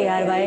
ARY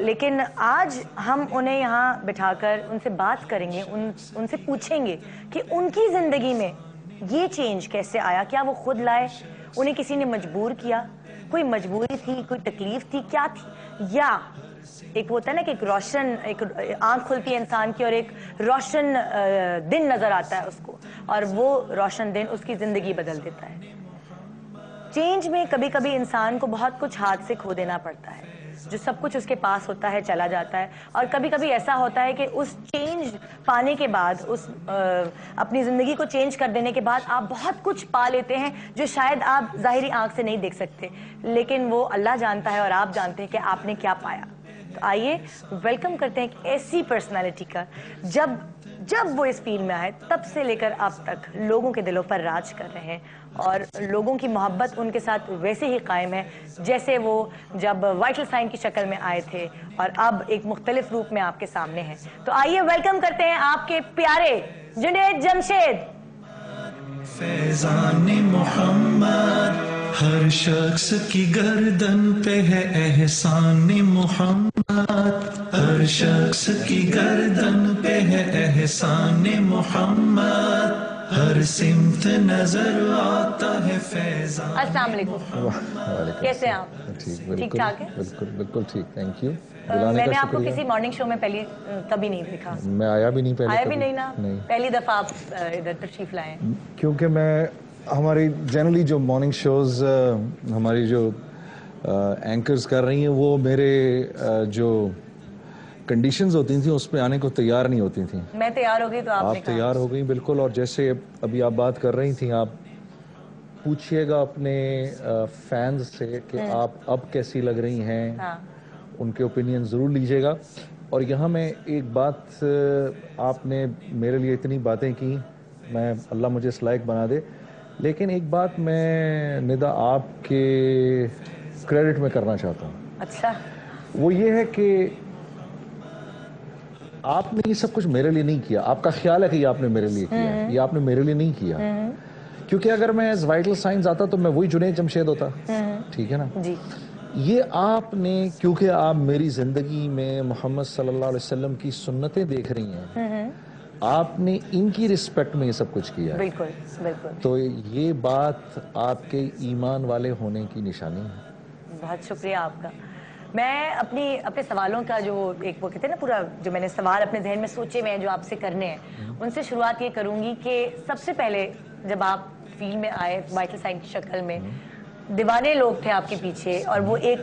لیکن آج ہم انہیں یہاں بٹھا کر ان سے بات کریں گے, ان سے پوچھیں گے کہ ان کی زندگی میں یہ چینج کیسے آیا, کیا وہ خود لائے, انہیں کسی نے مجبور کیا, کوئی مجبوری تھی, کوئی تکلیف تھی, کیا تھی, یا ایک ہوتا ہے نا کہ ایک روشن, ایک آنکھ کھلتی ہے انسان کی اور ایک روشن دن نظر آتا ہے اس کو, اور وہ روشن دن اس کی زندگی بدل دیتا ہے. چینج میں کبھی کبھی انسان کو بہت کچھ ہاتھ سے کھو دینا پڑتا ہے, جو سب کچھ اس کے پاس ہوتا ہے چلا جاتا ہے, اور کبھی کبھی ایسا ہوتا ہے کہ اس چینج پانے کے بعد, اس اپنی زندگی کو چینج کر دینے کے بعد آپ بہت کچھ پا لیتے ہیں جو شاید آپ ظاہری آنکھ سے نہیں دیکھ سکتے, لیکن وہ اللہ جانتا ہے اور آپ جانتے ہیں کہ آپ نے کیا پایا. تو آئیے ویلکم کرتے ہیں ایک ایسی پرسنالٹی کا جب وہ اس فیلڈ میں آئے تب سے لے کر اب تک لوگوں کے دلوں پر راج کر رہے ہیں, اور لوگوں کی محبت ان کے ساتھ ویسے ہی قائم ہے جیسے وہ جب وائٹل سائن کی شکل میں آئے تھے, اور اب ایک مختلف روپ میں آپ کے سامنے ہیں. تو آئیے ویلکم کرتے ہیں آپ کے پیارے جنید جمشید. فیضان محمد ہر شخص کی گردن پہ ہے احسان محمد, ہر شخص کی گردن پہ ہے احسان محمد, ہر سمت نظر آتا ہے فیضان. السلام علیکم, کیسے ہیں آپ؟ ٹھیک ٹھاک ہے؟ بالکل ٹھیک, تھینک یو. میں نے آپ کو کسی مارننگ شو میں پہلی کبھی نہیں دیکھا. میں آیا بھی نہیں پہلے. آیا بھی نہیں نا, پہلی دفعہ آپ ادھر تشریف لائے ہیں. کیونکہ میں ہماری جنرلی جو مارننگ شوز ہماری جو اینکرز کر رہی ہیں وہ میرے جو کنڈیشنز ہوتی تھیں اس پہ آنے کو تیار نہیں ہوتی تھیں. میں تیار ہو گئی تو آپ تیار ہو گئی بالکل. اور جیسے ابھی آپ بات کر رہی تھیں, آپ پوچھئے گا اپنے فینز سے کہ آپ اب کیسی لگ رہی ہیں, ان کے اوپینین ضرور لیجئے گا. اور یہاں میں ایک بات, آپ نے میرے لیے اتنی باتیں کی, میں اللہ مجھے اس لائق بنا دے, لیکن ایک بات میں ندا آپ کے کریڈٹ میں کرنا چاہتا ہوں. اچھا. وہ یہ ہے کہ آپ نے یہ سب کچھ میرے لیے نہیں کیا. آپ کا خیال ہے کہ یہ آپ نے میرے لیے کیا, یہ آپ نے میرے لیے نہیں کیا, کیونکہ اگر میں ایز وائٹل سائنز آتا تو میں وہی جنید جمشید ہوتا. ٹھیک ہے نا جی. یہ آپ نے, کیونکہ آپ میری زندگی میں محمد صلی اللہ علیہ وسلم کی سنتیں دیکھ رہی ہیں, آپ نے ان کی رسپیکٹ میں یہ سب کچھ کیا ہے. بالکل بالکل. تو یہ بات آپ کے ایمان والے ہونے کی نشانی ہے. بہت شکریہ آپ کا. میں اپنے سوالوں کا جو ایک وہ کہتے ہیں نا, پورا جو میں نے سوال اپنے ذہن میں سوچے ہوئے ہیں جو آپ سے کرنے ہیں, ان سے شروعات یہ کروں گی کہ سب سے پہلے جب آپ فیلڈ میں آئے وائٹل سائن کی شکل میں, دیوانے لوگ تھے آپ کے پیچھے, اور وہ ایک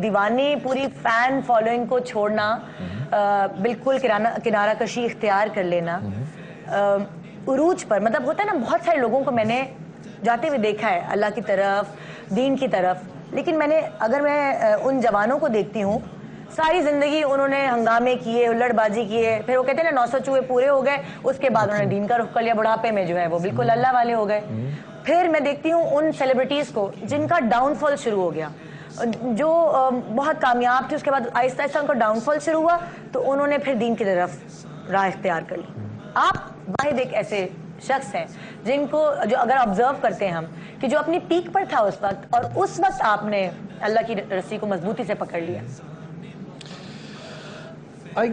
دیوانے پوری فین فالوئنگ کو چھوڑنا, بالکل کنارہ کشی اختیار کر لینا عروج پر, مطلب ہوتا ہے نا بہت سارے لوگوں کو میں نے جاتے ہوئے دیکھا ہے اللہ کی طرف, دین کی طرف, لیکن اگر میں ان جوانوں کو دیکھتی ہوں, ساری زندگی انہوں نے ہنگامے کیے, ہلڑ بازی کیے, پھر وہ کہتے ہیں نا 900 چوہے پورے ہو گئے, اس کے بعد انہوں نے دین کا رخ کر لیا, بڑھاپے میں جو ہے وہ بالکل اللہ والے ہو گئے. پھر میں دیکھتی ہوں ان سیلیبریٹیز کو جن کا ڈاؤن فال شروع ہو گیا, جو بہت کامیاب تھے, اس کے بعد آہستہ آہستہ ان کا ڈاؤن فال شروع ہوا تو انہوں نے پھر دین کی طرف راہ اختیار کر لی. آپ واحد ایک ایسے شخص ہیں جن کو, جو اگر آبزرو کرتے ہیں ہم, کہ جو اپنی پیک پر تھا اس وقت, اور اس وقت آپ نے اللہ کی رسی کو مضبوطی سے پکڑ لیا. I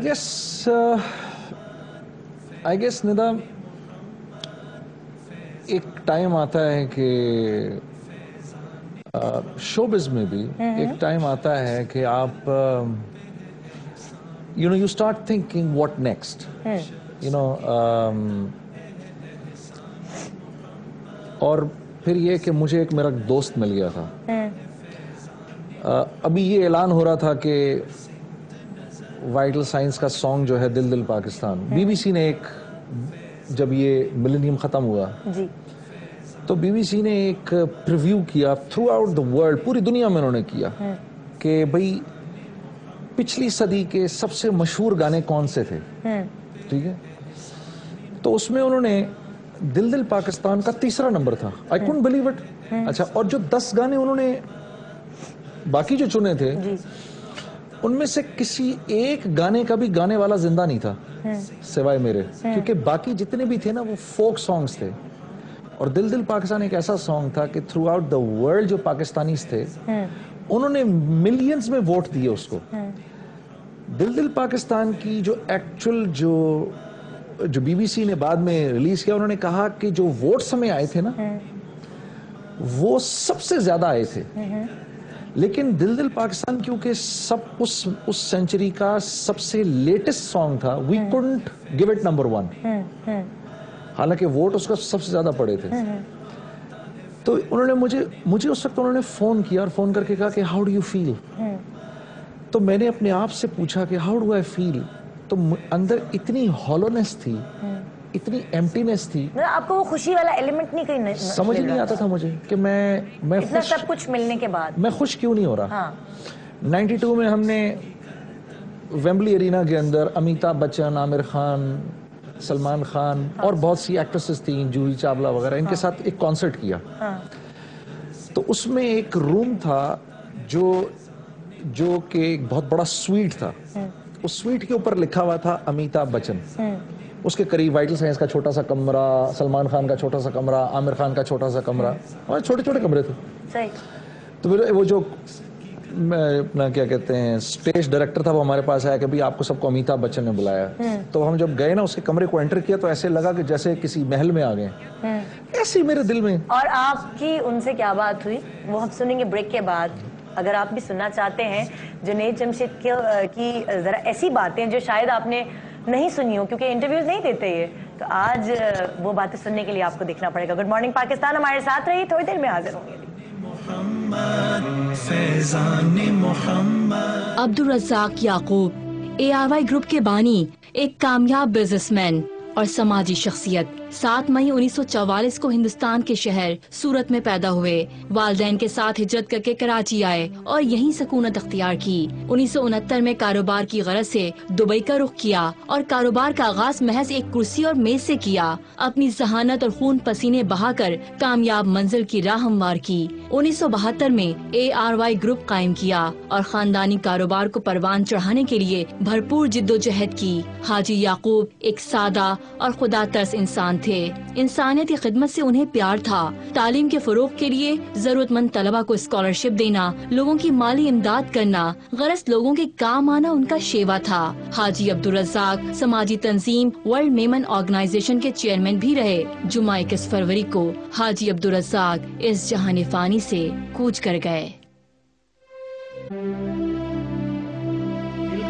guess ندا, ایک ٹائم آتا ہے کہ شوبز میں بھی ایک ٹائم آتا ہے کہ آپ you start thinking what next, اور پھر یہ کہ مجھے ایک میرا دوست مل گیا تھا. ابھی یہ اعلان ہو رہا تھا کہ وائٹل سائنس کا سانگ جو ہے دل دل پاکستان, بی بی سی نے ایک, جب یہ ملینیم ختم ہوا جی, تو بی بی سی نے ایک پریویو کیا تھرو آؤٹ دا ورلڈ, پوری دنیا میں انہوں نے کیا کہ بھئی پچھلی صدی کے سب سے مشہور گانے کون سے تھے. ٹھیک ہے, تو اس میں انہوں نے دل دل پاکستان کا 3را نمبر تھا. I couldn't believe it. اچھا, اور جو 10 گانے انہوں نے باقی جو چنے تھے, ان میں سے کسی ایک گانے کا بھی گانے والا زندہ نہیں تھا سوائے میرے, کیونکہ باقی جتنے بھی تھے نا وہ فوک سانگز تھے. اور دل دل پاکستان ایک ایسا سانگ تھا کہ تھرو آؤٹ دا ورلڈ جو پاکستانیز تھے, انہوں نے ملینز میں ووٹ دیے اس کو. دل دل پاکستان کی جو ایکچوئل جو بی بی سی نے بعد میں ریلیز کیا، انہوں نے کہا کہ جو ووٹس ہمیں آئے تھے نا وہ سب سے زیادہ آئے تھے، لیکن دل دل پاکستان کیونکہ سب اس سینچری کا سب سے لیٹسٹ سانگ تھا، وی couldn't give it number 1، حالانکہ ووٹ اس کا سب سے زیادہ پڑے تھے۔ تو انہوں نے مجھے اس وقت انہوں نے فون کیا اور فون کر کے کہا کہ ہاؤ ڈو یو فیل، تو میں نے اپنے آپ سے پوچھا کہ ہاؤ ڈو آئی فیل، تو اندر اتنی ہالونیس تھی، اتنی ایمٹینس تھی، آپ کو وہ خوشی والا ایلیمنٹ نہیں کہیں سمجھ نہیں آتا تھا مجھے کہ میں اتنا سب کچھ ملنے کے بعد میں خوش کیوں نہیں ہو رہا۔ 92 میں ہم نے ویمبلی ارینا کے اندر امیتابھ بچن، عامر خان، سلمان خان اور بہت سی ایکٹریسز تھیں، جوہی چاولہ وغیرہ، ان کے ساتھ ایک کانسرٹ کیا۔ تو اس میں ایک روم تھا جو کہ ایک بہت بڑا سویٹ تھا، اس سویٹ کے اوپر لکھا ہوا تھا امیتابھ بچن، اس کے قریب وائٹل سائنس کا چھوٹا سا کمرہ، سلمان خان کا چھوٹا سا کمرہ، عامر خان کا چھوٹا سا کمرہ، اور چھوٹے چھوٹے کمرے تھے۔ تو وہ جو اپنا کیا کہتے ہیں اسٹیج ڈائریکٹر تھا، وہ ہمارے پاس آیا کہ بھائی آپ کو سب کو امیتابھ بچن نے بلایا۔ تو ہم جب گئے نا اس کے کمرے کو انٹر کیا تو ایسے لگا کہ جیسے کسی محل میں آ گئے، ایسے میرے دل میں۔ اور آپ کی ان سے کیا بات ہوئی وہ ہم سنیں گے بریک کے بعد۔ اگر آپ بھی سننا چاہتے ہیں جنید جمشید کی ذرا ایسی باتیں جو شاید آپ نے نہیں سنی ہو، کیونکہ انٹرویوز نہیں دیتے یہ، تو آج وہ باتیں سننے کے لیے آپ کو دیکھنا پڑے گا۔ گڈ مارننگ پاکستان، ہمارے ساتھ رہیے، تھوڑی دیر میں حاضر ہوں گے۔ عبدالرزاق یعقوب ARY گروپ کے بانی، ایک کامیاب بزنس مین اور سماجی شخصیت، 7 مئی 1944 کو ہندوستان کے شہر سورت میں پیدا ہوئے۔ والدین کے ساتھ ہجرت کر کے کراچی آئے اور یہیں سکونت اختیار کی۔ 1969 میں کاروبار کی غرض سے دبئی کا رخ کیا اور کاروبار کا آغاز محض ایک کرسی اور میز سے کیا۔ اپنی ذہانت اور خون پسینے بہا کر کامیاب منزل کی راہ ہموار کی۔ 1972 میں ARY گروپ قائم کیا اور خاندانی کاروبار کو پروان چڑھانے کے لیے بھرپور جد و جہد کی۔ حاجی یعقوب ایک سادہ اور خدا ترس انسان تھے۔ انسانیت کی خدمت سے انہیں پیار تھا۔ تعلیم کے فروغ کے لیے ضرورت مند طلبہ کو اسکالرشپ دینا، لوگوں کی مالی امداد کرنا، غرض لوگوں کے کام آنا ان کا شیوا تھا۔ حاجی عبدالرزاق سماجی تنظیم ورلڈ میمن آرگنائزیشن کے چیئرمین بھی رہے۔ جمعہ 21 فروری کو حاجی عبدالرزاق اس جہان فانی سے کوچ کر گئے۔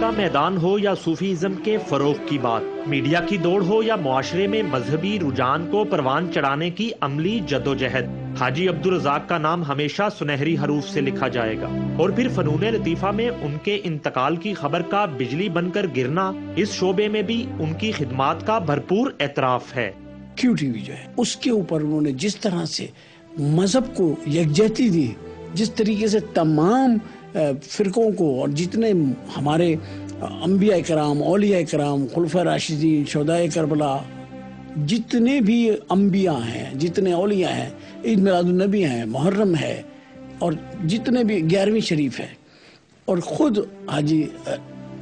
کا میدان ہو یا صوفیزم کے فروغ کی بات، میڈیا کی دوڑ ہو یا معاشرے میں مذہبی رجحان کو پروان چڑھانے کی عملی جدوجہد، حاجی عبدالرزاق کا نام ہمیشہ سنہری حروف سے لکھا جائے گا۔ اور پھر فنون لطیفہ میں ان کے انتقال کی خبر کا بجلی بن کر گرنا، اس شعبے میں بھی ان کی خدمات کا بھرپور اعتراف ہے۔ QTV جو ہے اس کے اوپر انہوں نے جس طرح سے مذہب کو یکجہتی دی، جس طریقے سے تمام فرقوں کو اور جتنے ہمارے انبیاء کرام، اولیاء کرام، خلفاء راشدین، شہداء کربلا، جتنے بھی انبیاء ہیں، جتنے اولیاء ہیں، عید میلاد النبی ہیں، محرم ہے، اور جتنے بھی 11ویں شریف ہے، اور خود حاجی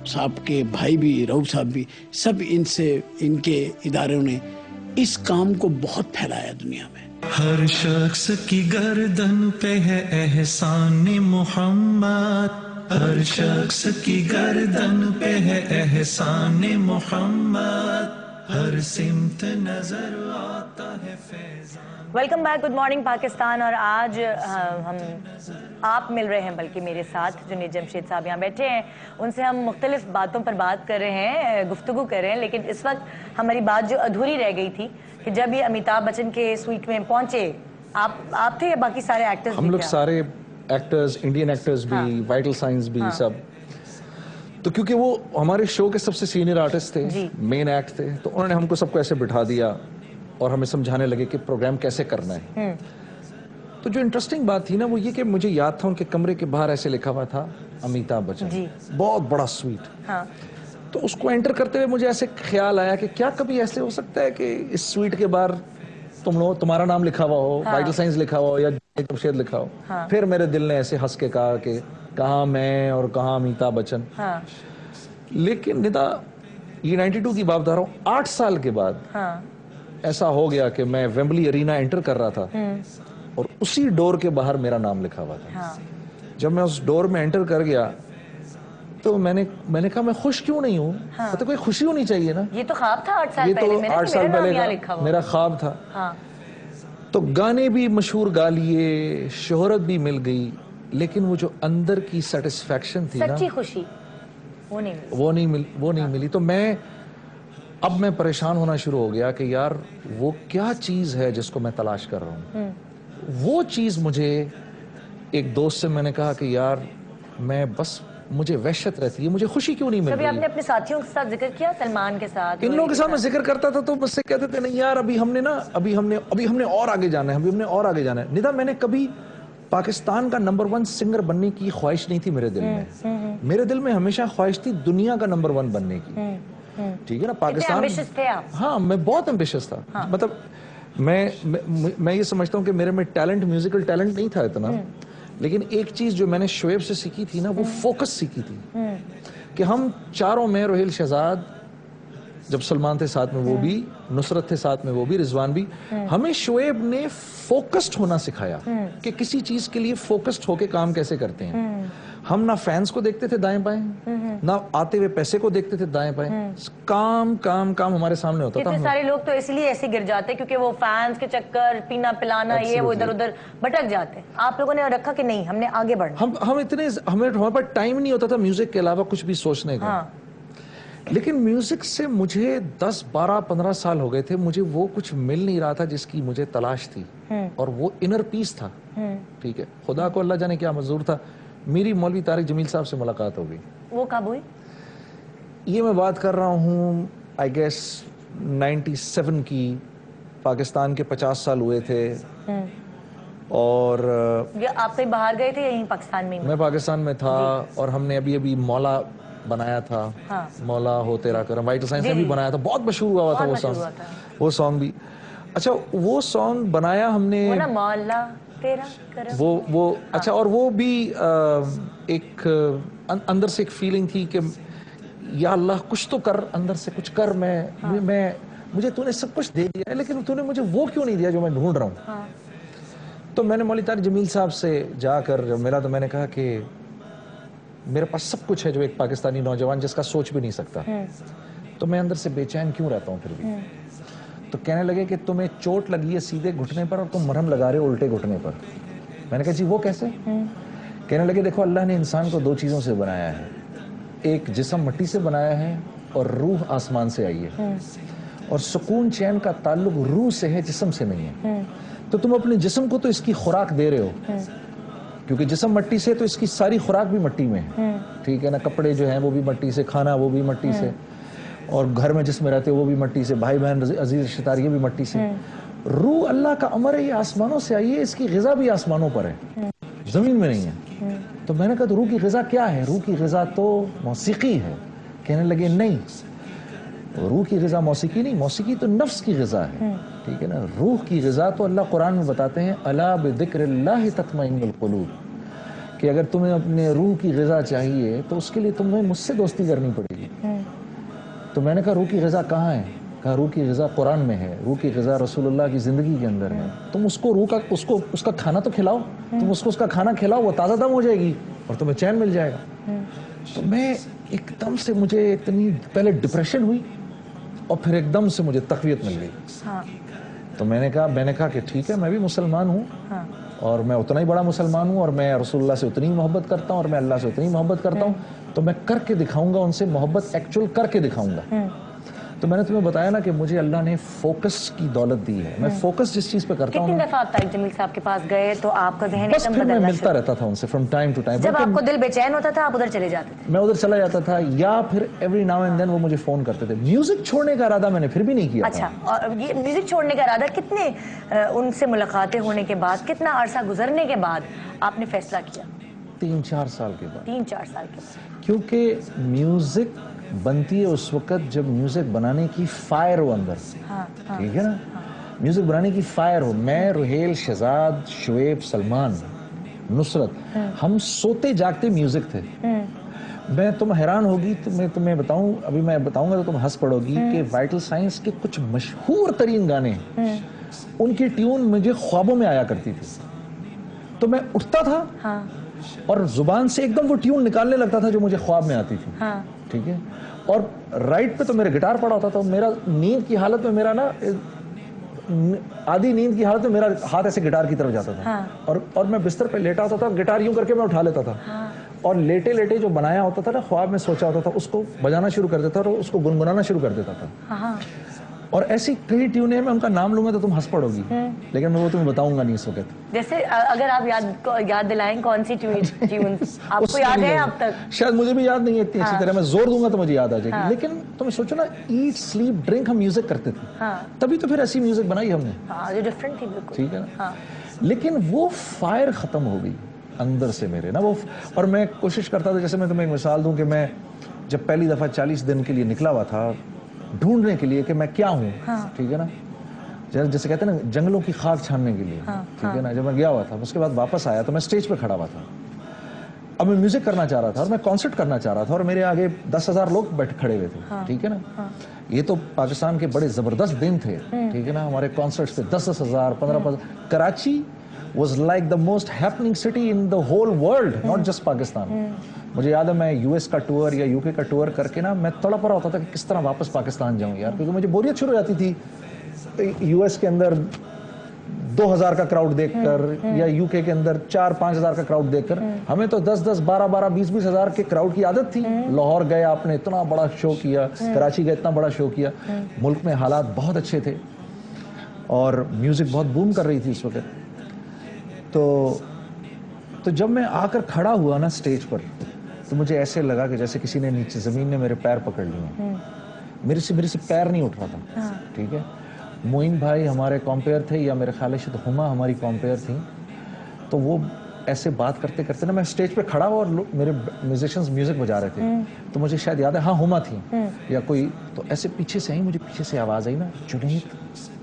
صاحب کے بھائی بھی، رؤوف صاحب بھی، سب ان کے اداروں نے اس کام کو بہت پھیلایا دنیا میں۔ ہر شخص کی گردن پہ ہے احسان محمد، ہر شخص کی گردن پہ ہے احسان محمد، ہر سمت نظر آتا ہے Faizan. Welcome back, good morning Pakistan. اور آج ہم آپ مل رہے ہیں، بلکہ میرے ساتھ جنید جمشید صاحب یہاں بیٹھے ہیں، ان سے ہم مختلف باتوں پر بات کر رہے ہیں، گفتگو کر رہے ہیں۔ لیکن اس وقت ہماری بات جو ادھوری رہ گئی تھی کہ جب یہ امیتابھ بچن کے سویٹ میں پہنچے، آپ تھے یا باقی سارے ایکٹرز؟ ہم لوگ سارے ایکٹرز، انڈین ایکٹرز بھی، وائٹل سائنس بھی، سب۔ تو کیونکہ وہ ہمارے شو کے سب سے سینئر آرٹسٹ تھے، مین ایکٹ تھے، تو انہوں نے ہم کو سب کو ایسے بٹھا دیا اور ہمیں سمجھانے لگے کہ پروگرام کیسے کرنا ہے۔ تو جو انٹرسٹنگ بات تھی نا وہ یہ کہ مجھے یاد تھا ان کے کمرے کے باہر ایسے لکھا ہوا تھا امیتابھ بچن، بہت بڑا سویٹ۔ تو اس کو انٹر کرتے ہوئے مجھے ایسے خیال آیا کہ کیا کبھی ایسے ہو سکتا ہے کہ اس سویٹ کے باہر تمہارا نام لکھا ہوا ہو، وائٹل سائنس لکھا ہوا ہو یا جمشید لکھا ہو۔ پھر میرے دل نے ایسے ہنس کے کہا کہ کہاں میں اور کہاں امیتابھ بچن۔ لیکن ندا یہ 92 کی بات بتا رہا ہوں، 8 سال کے بعد ایسا ہو گیا کہ میں ویمبلی ارینا انٹر کر رہا تھا اور اسی ڈور کے باہر میرا نام لکھا ہوا تھا۔ جب میں اس ڈور میں انٹر کر گیا تو میں نے کہا میں خوش کیوں نہیں ہوں؟ تو کوئی خوشی ہونی چاہیے نا. یہ تو خواب تھا 8 سال یہ پہلے. تو 8 سال پہلے میرا خواب تھا. تو گانے بھی مشہور گا لیے, شہرت بھی مل گئی, لیکن وہ جو اندر کی سیٹسفیکشن تھی نا, سچی خوشی وہ نہیں ملی. تو اب میں پریشان ہونا شروع ہو گیا کہ یار وہ کیا چیز ہے جس کو میں تلاش کر رہا ہوں. وہ چیز مجھے ایک دوست سے میں نے کہا کہ یار میں بس مجھے وحشت رہتی ہے, مجھے خوشی کیوں نہیں مل رہی. کبھی آپ نے اپنے ساتھیوں کے ساتھ ذکر کیا, سلمان کے ساتھ, ان لوگوں کے ساتھ میں ذکر کرتا تھا تو بس سے کہتے تھے نہیں یار ابھی ہم نے اور آگے جانا ہے. ندا, میں نے کبھی پاکستان کا نمبر 1 سنگر بننے کی خواہش نہیں تھی میرے دل میں. میرے دل میں ہمیشہ خواہش تھی دنیا کا نمبر 1 بننے کی. ٹھیک ہے نا, پاکستان. ہاں میں بہت ایمبیشس تھا. مطلب میں یہ سمجھتا ہوں کہ میرے میں ٹیلنٹ, میوزیکل ٹیلنٹ نہیں تھا اتنا, لیکن ایک چیز جو میں نے شعیب سے سیکھی تھی نا, وہ فوکس سیکھی تھی. کہ ہم چاروں میں, روہیل شہزاد جب سلمان تھے ساتھ میں وہ بھی, نصرت تھے ساتھ میں وہ بھی, رضوان بھی, ہمیں شعیب نے فوکسڈ ہونا سکھایا کہ کسی چیز کے لیے فوکسڈ ہو کے کام کیسے کرتے ہیں. ہم نہ فینس کو دیکھتے تھے دائیں بائیں, نہ آتے ہوئے پیسے کو دیکھتے تھے دائیں بائیں. کام کام کام ہمارے سامنے ہوتا تھا. اتنے سارے لوگ تو اس لیے ایسے گر جاتے کیونکہ وہ فینس کے چکر, پینا پلانا, یہ وہ ادھر ادھر بھٹک جاتے. آپ لوگوں نے رکھا کہ نہیں, ہم نے آگے بڑھنا. ہمارے پاس ٹائم نہیں ہوتا تھا میوزک کے علاوہ کچھ بھی سوچنے کا. لیکن میوزک سے مجھے 10 12 15 سال ہو گئے تھے, مجھے وہ کچھ مل نہیں رہا تھا جس کی مجھے تلاش تھی, اور وہ انر پیس تھا. ٹھیک ہے, خدا کو اللہ جانے کیا منظور تھا, میری مولوی طارق جمیل صاحب سے ملاقات ہو گئی. وہ کب ہوئی؟ یہ میں بات کر رہا ہوں آئی گیس 97 کی. پاکستان کے 50 سال ہوئے تھے. اور آپ کہیں باہر گئے تھے یا یہیں پاکستان میں؟ میں پاکستان میں تھا, اور ہم نے ابھی مولا بنایا تھا. مولا ہو تیرا کرم, وائٹل سائنس نے بھی بنایا تھا, بہت مشہور ہوا تھا وہ سانگ بھی. اچھا وہ سانگ بنایا ہم نے, مولا تیرا کرم, وہ اچھا, اور وہ بھی ایک اندر سے ایک فیلنگ تھی کہ یا اللہ کچھ تو کر, اندر سے کچھ کر. مجھے تو نے سب کچھ دے دیا ہے, لیکن تو نے مجھے وہ کیوں نہیں دیا جو میں ڈھونڈ رہا ہوں. تو میں نے مولوی طارق جمیل صاحب سے جا کر جب ملا تو میں نے کہا کہ میرے پاس سب کچھ ہے جو ایک پاکستانی نوجوان جس کا سوچ بھی نہیں سکتا, تو میں اندر سے بے چین کیوں رہتا ہوں پھر بھی. تو کہنے لگے کہ تمہیں چوٹ لگی ہے سیدھے گھٹنے پر اور تم مرہم لگا رہے ہو الٹے گھٹنے پر. میں نے کہا جی وہ کیسے؟ کہنے لگے دیکھو اللہ نے انسان کو 2 چیزوں سے بنایا ہے, ایک جسم مٹی سے بنایا ہے اور روح آسمان سے آئی ہے, اور سکون چین کا تعلق روح سے ہے, جسم سے نہیں ہے. تو تم اپنے جسم کو تو اس کی خوراک دے رہے ہو, کیونکہ جسم مٹی سے تو اس کی ساری خوراک بھی مٹی میں ہے. ٹھیک ہے نا, کپڑے جو ہیں وہ بھی مٹی سے, کھانا وہ بھی مٹی سے, اور گھر میں جس میں رہتے وہ بھی مٹی سے, بھائی بہن عزیز رشتہ دار یہ بھی مٹی سے. روح اللہ کا امر ہے, یہ آسمانوں سے آئی ہے, اس کی غذا بھی آسمانوں پر ہے, زمین میں نہیں ہے. تو میں نے کہا تو روح کی غذا کیا ہے؟ روح کی غذا تو موسیقی ہے. کہنے لگے نہیں, روح کی غذا موسیقی نہیں, موسیقی تو نفس کی غذا ہے. ٹھیک ہے نا, روح کی غذا تو اللہ قرآن میں بتاتے ہیں الا بذکر اللہ تطمئن القلوب, کہ اگر تمہیں اپنے روح کی غذا چاہیے تو اس کے لیے تمہیں مجھ سے دوستی کرنی پڑے گی. تو میں نے کہا روح کی غذا کہاں ہے؟ کہا روح کی غذا قرآن میں ہے, روح کی غذا رسول اللہ کی زندگی کے اندر ہے. تم اس کو روح کا اس کا کھانا تو کھلاؤ, تم اس کو اس کا کھانا کھلاؤ, وہ تازہ دم ہو جائے گی اور تمہیں چین مل جائے گا. تو میں ایک دم سے مجھے اتنی پہلے ڈپریشن ہوئی اور پھر ایک دم سے مجھے تقویت مل گئی. تو میں نے کہا کہ ٹھیک ہے میں بھی مسلمان ہوں, اور میں اتنا ہی بڑا مسلمان ہوں, اور میں رسول اللہ سے اتنی ہی محبت کرتا ہوں, اور میں اللہ سے اتنی ہی محبت کرتا ہوں, تو میں کر کے دکھاؤں گا ان سے محبت, ایکچوئل کر کے دکھاؤں گا. تو میں نے تمہیں بتایا نا کہ مجھے اللہ نے فوکس کی دولت دی ہے. میں فوکس جس چیز پہ کرتا ہوں. کتنی دفعہ آپ طارق جمیل صاحب کے پاس گئے تو آپ کا ذہن بس پھر میں ملتا رہتا تھا ان سے فرام ٹائم ٹو ٹائم. جب آپ کو دل بے چین ہوتا تھا آپ ادھر چلے جاتے تھے؟ میں ادھر چلا جاتا تھا, یا پھر ایوری ناؤ اینڈ دین وہ مجھے فون کرتے تھے. میوزک چھوڑنے کا ارادہ میں نے پھر بھی نہیں کیا. اچھا, اور یہ میوزک چھوڑنے کا ارادہ کتنے ان سے ملاقاتیں ہونے کے بعد, کتنا عرصہ گزرنے کے بعد آپ نے فیصلہ کیا؟ 3-4 سال کے بعد. 3-4 سال کے بعد. کیونکہ میوزک بنتی ہے اس وقت جب میوزک بنانے کی فائر ہو اندر. ٹھیک ہے نا, میوزک بنانے کی فائر ہو. میں, روہیل شہزاد, شعیب, سلمان, نصرت, ہم سوتے جاگتے میوزک تھے. میں تم حیران ہوگی, تو میں تمہیں بتاؤں, ابھی میں بتاؤں گا تو تم ہنس پڑو گی کہ وائٹل سائنس کے کچھ مشہور ترین گانے ان کی ٹیون مجھے خوابوں میں آیا کرتی تھی. تو میں اٹھتا تھا اور زبان سے ایک دم وہ ٹیون نکالنے لگتا تھا جو مجھے خواب میں آتی تھی. ٹھیک ہے, اور رائٹ پہ تو میرا گٹار پڑا ہوتا تھا. میرا نیند کی حالت میں میرا نا آدھی نیند کی حالت میں میرا ہاتھ ایسے گٹار کی طرف جاتا تھا, اور میں بستر پہ لیٹا ہوتا تھا, گٹار یوں کر کے میں اٹھا لیتا تھا, اور لیٹے لیٹے جو بنایا ہوتا تھا نا, خواب میں سوچا ہوتا تھا, اس کو بجانا شروع کر دیتا تھا اور اس کو گنگنانا شروع کر دیتا تھا. اور ایسی کئی ٹیونیں, میں ان کا نام لوں گا تو تم ہنس پڑو گی, لیکن میں وہ تمہیں بتاؤں گا نہیں اس وقت. جیسے اگر آپ یاد دلائیں کون سی ٹیون آپ کو یاد ہے اب تک؟ شاید مجھے بھی یاد نہیں ہے اتنی اچھی طرح, میں زور دوں گا تو مجھے یاد آ جائے گی. لیکن تم سوچو نا, ایٹ سلیپ ڈرنک ہم میوزک کرتے تھے, تبھی تو پھر ایسی میوزک بنائی ہم نے, جو ڈفرنٹ تھی بالکل. ٹھیک ہے نا. لیکن وہ فائر ختم ہو گئی اندر سے میرے نا وہ. اور میں کوشش کرتا تھا, جیسے میں تمہیں ایک مثال دوں کہ میں جب پہلی دفعہ 40 دن کے لیے نکلا ہوا تھا ڈھونڈنے کے لیے کہ میں کیا ہوں, ٹھیک ہے نا, جیسے کہتے ہیں نا جنگلوں کی خاک چھاننے کے لیے, ٹھیک ہے نا, جب میں گیا ہوا تھا اس کے بعد واپس آیا تو میں اسٹیج پہ کھڑا ہوا تھا. اب میں میوزک کرنا چاہ رہا تھا اور میں کانسرٹ کرنا چاہ رہا تھا, اور میرے آگے 10,000 لوگ بیٹھ کھڑے ہوئے تھے, ٹھیک ہے نا. یہ تو پاکستان کے بڑے زبردست دن تھے, ٹھیک ہے نا. ہمارے کانسرٹس پہ 10,000 15,000. Karachi was like the most happening city in the whole world, not just Pakistan. مجھے یاد ہے میں یو ایس کا ٹور یا یو کے کا ٹور کر کے نا میں تڑپ رہا ہوتا تھا کہ کس طرح واپس پاکستان جاؤں یار, کیونکہ مجھے بوریت شروع ہو جاتی تھی یو ایس کے اندر 2,000 کا کراؤڈ دیکھ کر, یا یو کے اندر 4-5 ہزار کا کراؤڈ دیکھ کر. ہمیں تو 10-10 12-12 20-20 ہزار کے کراؤڈ کی عادت تھی. لاہور گئے آپ نے اتنا بڑا شو کیا, کراچی گئے اتنا بڑا شو کیا, ملک میں حالات بہت اچھے تھے اور میوزک بہت بوم کر رہی تھی اس وقت. تو جب میں آ کر کھڑا ہوا نا اسٹیج پر, تو مجھے ایسے لگا کہ جیسے کسی نے نیچے زمین نے میرے پیر پکڑ لیے. میرے سے پیر نہیں اٹھ رہا تھا, ٹھیک ہے. معین بھائی ہمارے کمپیئر تھے, یا میرے خیال سے ہما ہماری کمپیئر تھیں, تو وہ ایسے بات کرتے کرتے نا میں اسٹیج پہ کھڑا ہوا اور میرے میوزیشینز میوزک بجا رہے تھے. تو مجھے شاید یاد ہے, ہاں ہما تھیں یا کوئی, تو ایسے پیچھے سے آئی, مجھے پیچھے سے آواز آئی نا,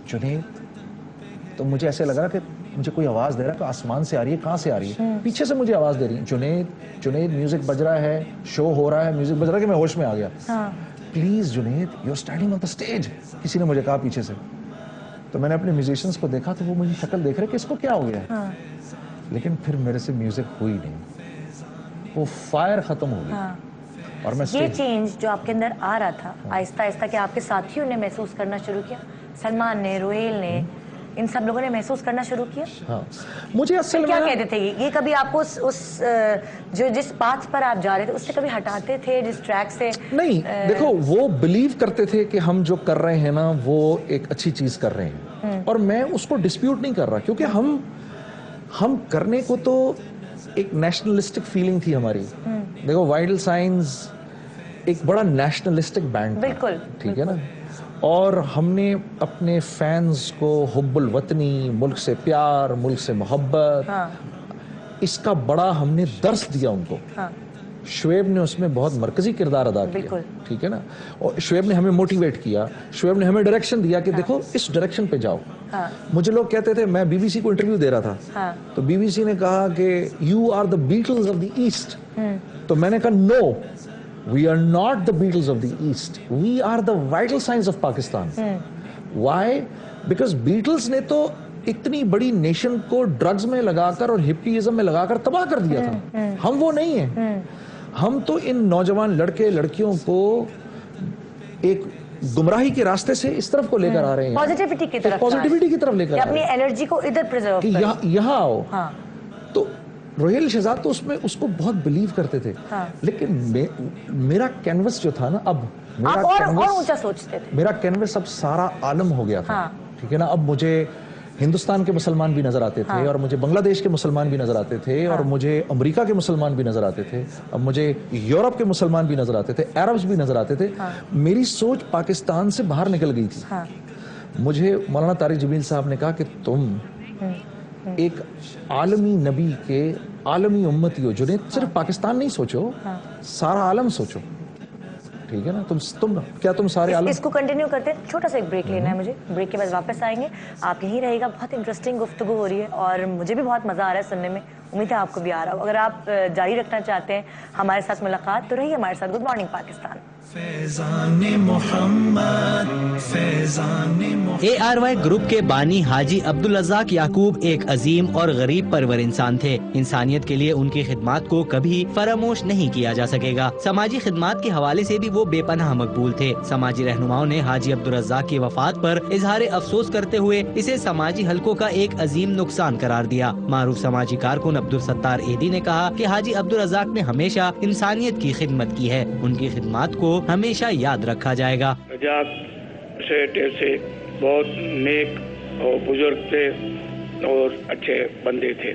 جنید. تو مجھے ایسے لگا کہ مجھے کوئی آواز دے رہا ہے, کہ آسمان سے آ رہی ہے, کہاں سے آ رہی ہے, پیچھے سے مجھے آواز دے رہی ہے, جنید میوزک بج رہا ہے, شو ہو رہا ہے, میوزک بج رہا ہے, کہ میں ہوش میں آ گیا. Please Junaid, you are standing on the stage, کسی نے مجھے کہا پیچھے سے. تو میں نے اپنے میوزیشینز کو دیکھا تو وہ مجھے شکل دیکھ رہے کہ اس کو کیا ہو گیا ہے, لیکن پھر میرے سے میوزک ہوئی نہیں, وہ فائر ختم ہو گئی. اور میں یہ چینج جو آپ کے اندر آ رہا تھا آہستہ آہستہ, کہ آپ کے ساتھیوں نے محسوس کرنا شروع کیا, سلمان نے, روہیل نے, ان سب لوگوں نے محسوس کرنا شروع کیا. مجھے اصل میں کیا کہتے تھے یہ کبھی آپ کو اس جو جس پاتھ پر آپ جا رہے تھے اس سے کبھی ہٹاتے تھے, جس ٹریک سے؟ نہیں, دیکھو وہ بلیو کرتے تھے کہ ہم جو کر رہے ہیں نا وہ ایک اچھی چیز کر رہے ہیں, اور میں اس کو ڈسپیوٹ نہیں کر رہا, کیونکہ ہم کرنے کو تو ایک نیشنلسٹک فیلنگ تھی ہماری. دیکھو وائٹل سائنز ایک بڑا نیشنلسٹک بینڈ تھا, بالکل, ٹھیک ہے نا, اور ہم نے اپنے فینز کو حب الوطنی, ملک سے پیار, ملک سے محبت, اس کا بڑا ہم نے درس دیا ان کو. شعیب نے اس میں بہت مرکزی کردار ادا کیا, ٹھیک ہے نا, اور شعیب نے ہمیں موٹیویٹ کیا, شعیب نے ہمیں ڈائریکشن دیا کہ دیکھو اس ڈائریکشن پہ جاؤ. مجھے لوگ کہتے تھے, میں بی بی سی کو انٹرویو دے رہا تھا, تو بی بی سی نے کہا کہ you are the Beatles of the East. تو میں نے کہا نو, we are not the Beatles of the East, we are the vital signs of Pakistan. Why? Because Beatles نے تو اتنی بڑی نیشن کو ڈرگز میں لگا کر اور ہپیزم میں لگا کر تباہ کر دیا تھا. ہم وہ نہیں ہیں, ہم تو ان نوجوان لڑکے لڑکیوں کو ایک گمراہی کے راستے سے اس طرف کو لے کر آ رہے ہیں, پازیٹیوٹی کی طرف لے کر اپنی انرجی کو ادھر پریزرو کریں, یہاں آؤ. تو روہیل شہزاد تو اس کو بہت بلیو کرتے تھے, لیکن میرا کینوس جو تھا نا, اب اور اونچا سوچتے تھے, میرا کینوس اب سارا عالم ہو گیا تھا, ٹھیک ہے نا. اب مجھے ہندوستان کے مسلمان بھی نظر آتے تھے, اور مجھے بنگلہ دیش کے مسلمان بھی نظر آتے تھے, اور مجھے امریکہ کے مسلمان بھی نظر آتے تھے, اب مجھے یورپ کے مسلمان بھی نظر آتے تھے, عربز بھی نظر آتے تھے. میری سوچ پاکستان سے باہر نکل گئی تھی. مجھے مولانا طارق جمیل صاحب نے کہا کہ تم ایک عالمی نبی کے عالمی امتی ہو, جو صرف پاکستان نہیں سوچو, سارا عالم سوچو, ٹھیک ہے نا. تم سارے عالم. اس کو کنٹینیو کرتے ہیں, چھوٹا سا ایک بریک لینا ہے مجھے, بریک کے بعد واپس آئیں گے. آپ یہیں رہے گا, بہت انٹرسٹنگ گفتگو ہو رہی ہے اور مجھے بھی بہت مزہ آ رہا ہے سننے میں, امید ہے آپ کو بھی آ رہا ہو. اگر آپ جاری رکھنا چاہتے ہیں ہمارے ساتھ ملاقات تو رہیے ہمارے ساتھ. Good morning Pakistan. Faizan Muhammad Faizan Muhammad. ARY group کے بانی حاجی عبدالرزاق یعقوب ایک عظیم اور غریب پرور انسان تھے. انسانیت کے لیے ان کی خدمات کو کبھی فراموش نہیں کیا جا سکے گا. سماجی خدمات کے حوالے سے بھی وہ بے پناہ مقبول تھے. سماجی رہنماؤں نے حاجی عبدالرزاق کی وفات پر اظہار افسوس کرتے ہوئے اسے سماجی حلقوں کا ایک عظیم نقصان قرار دیا. معروف سماجی کارکن عبدالستار ایدی نے کہا کہ حاجی عبدالرزاق نے ہمیشہ انسانیت کی خدمت کی ہے. ان کی خدمات کو ہمیشہ یاد رکھا جائے گا. رجاق سیٹ ایسے بہت نیک اور بزرگ تھے اور اچھے بندے تھے.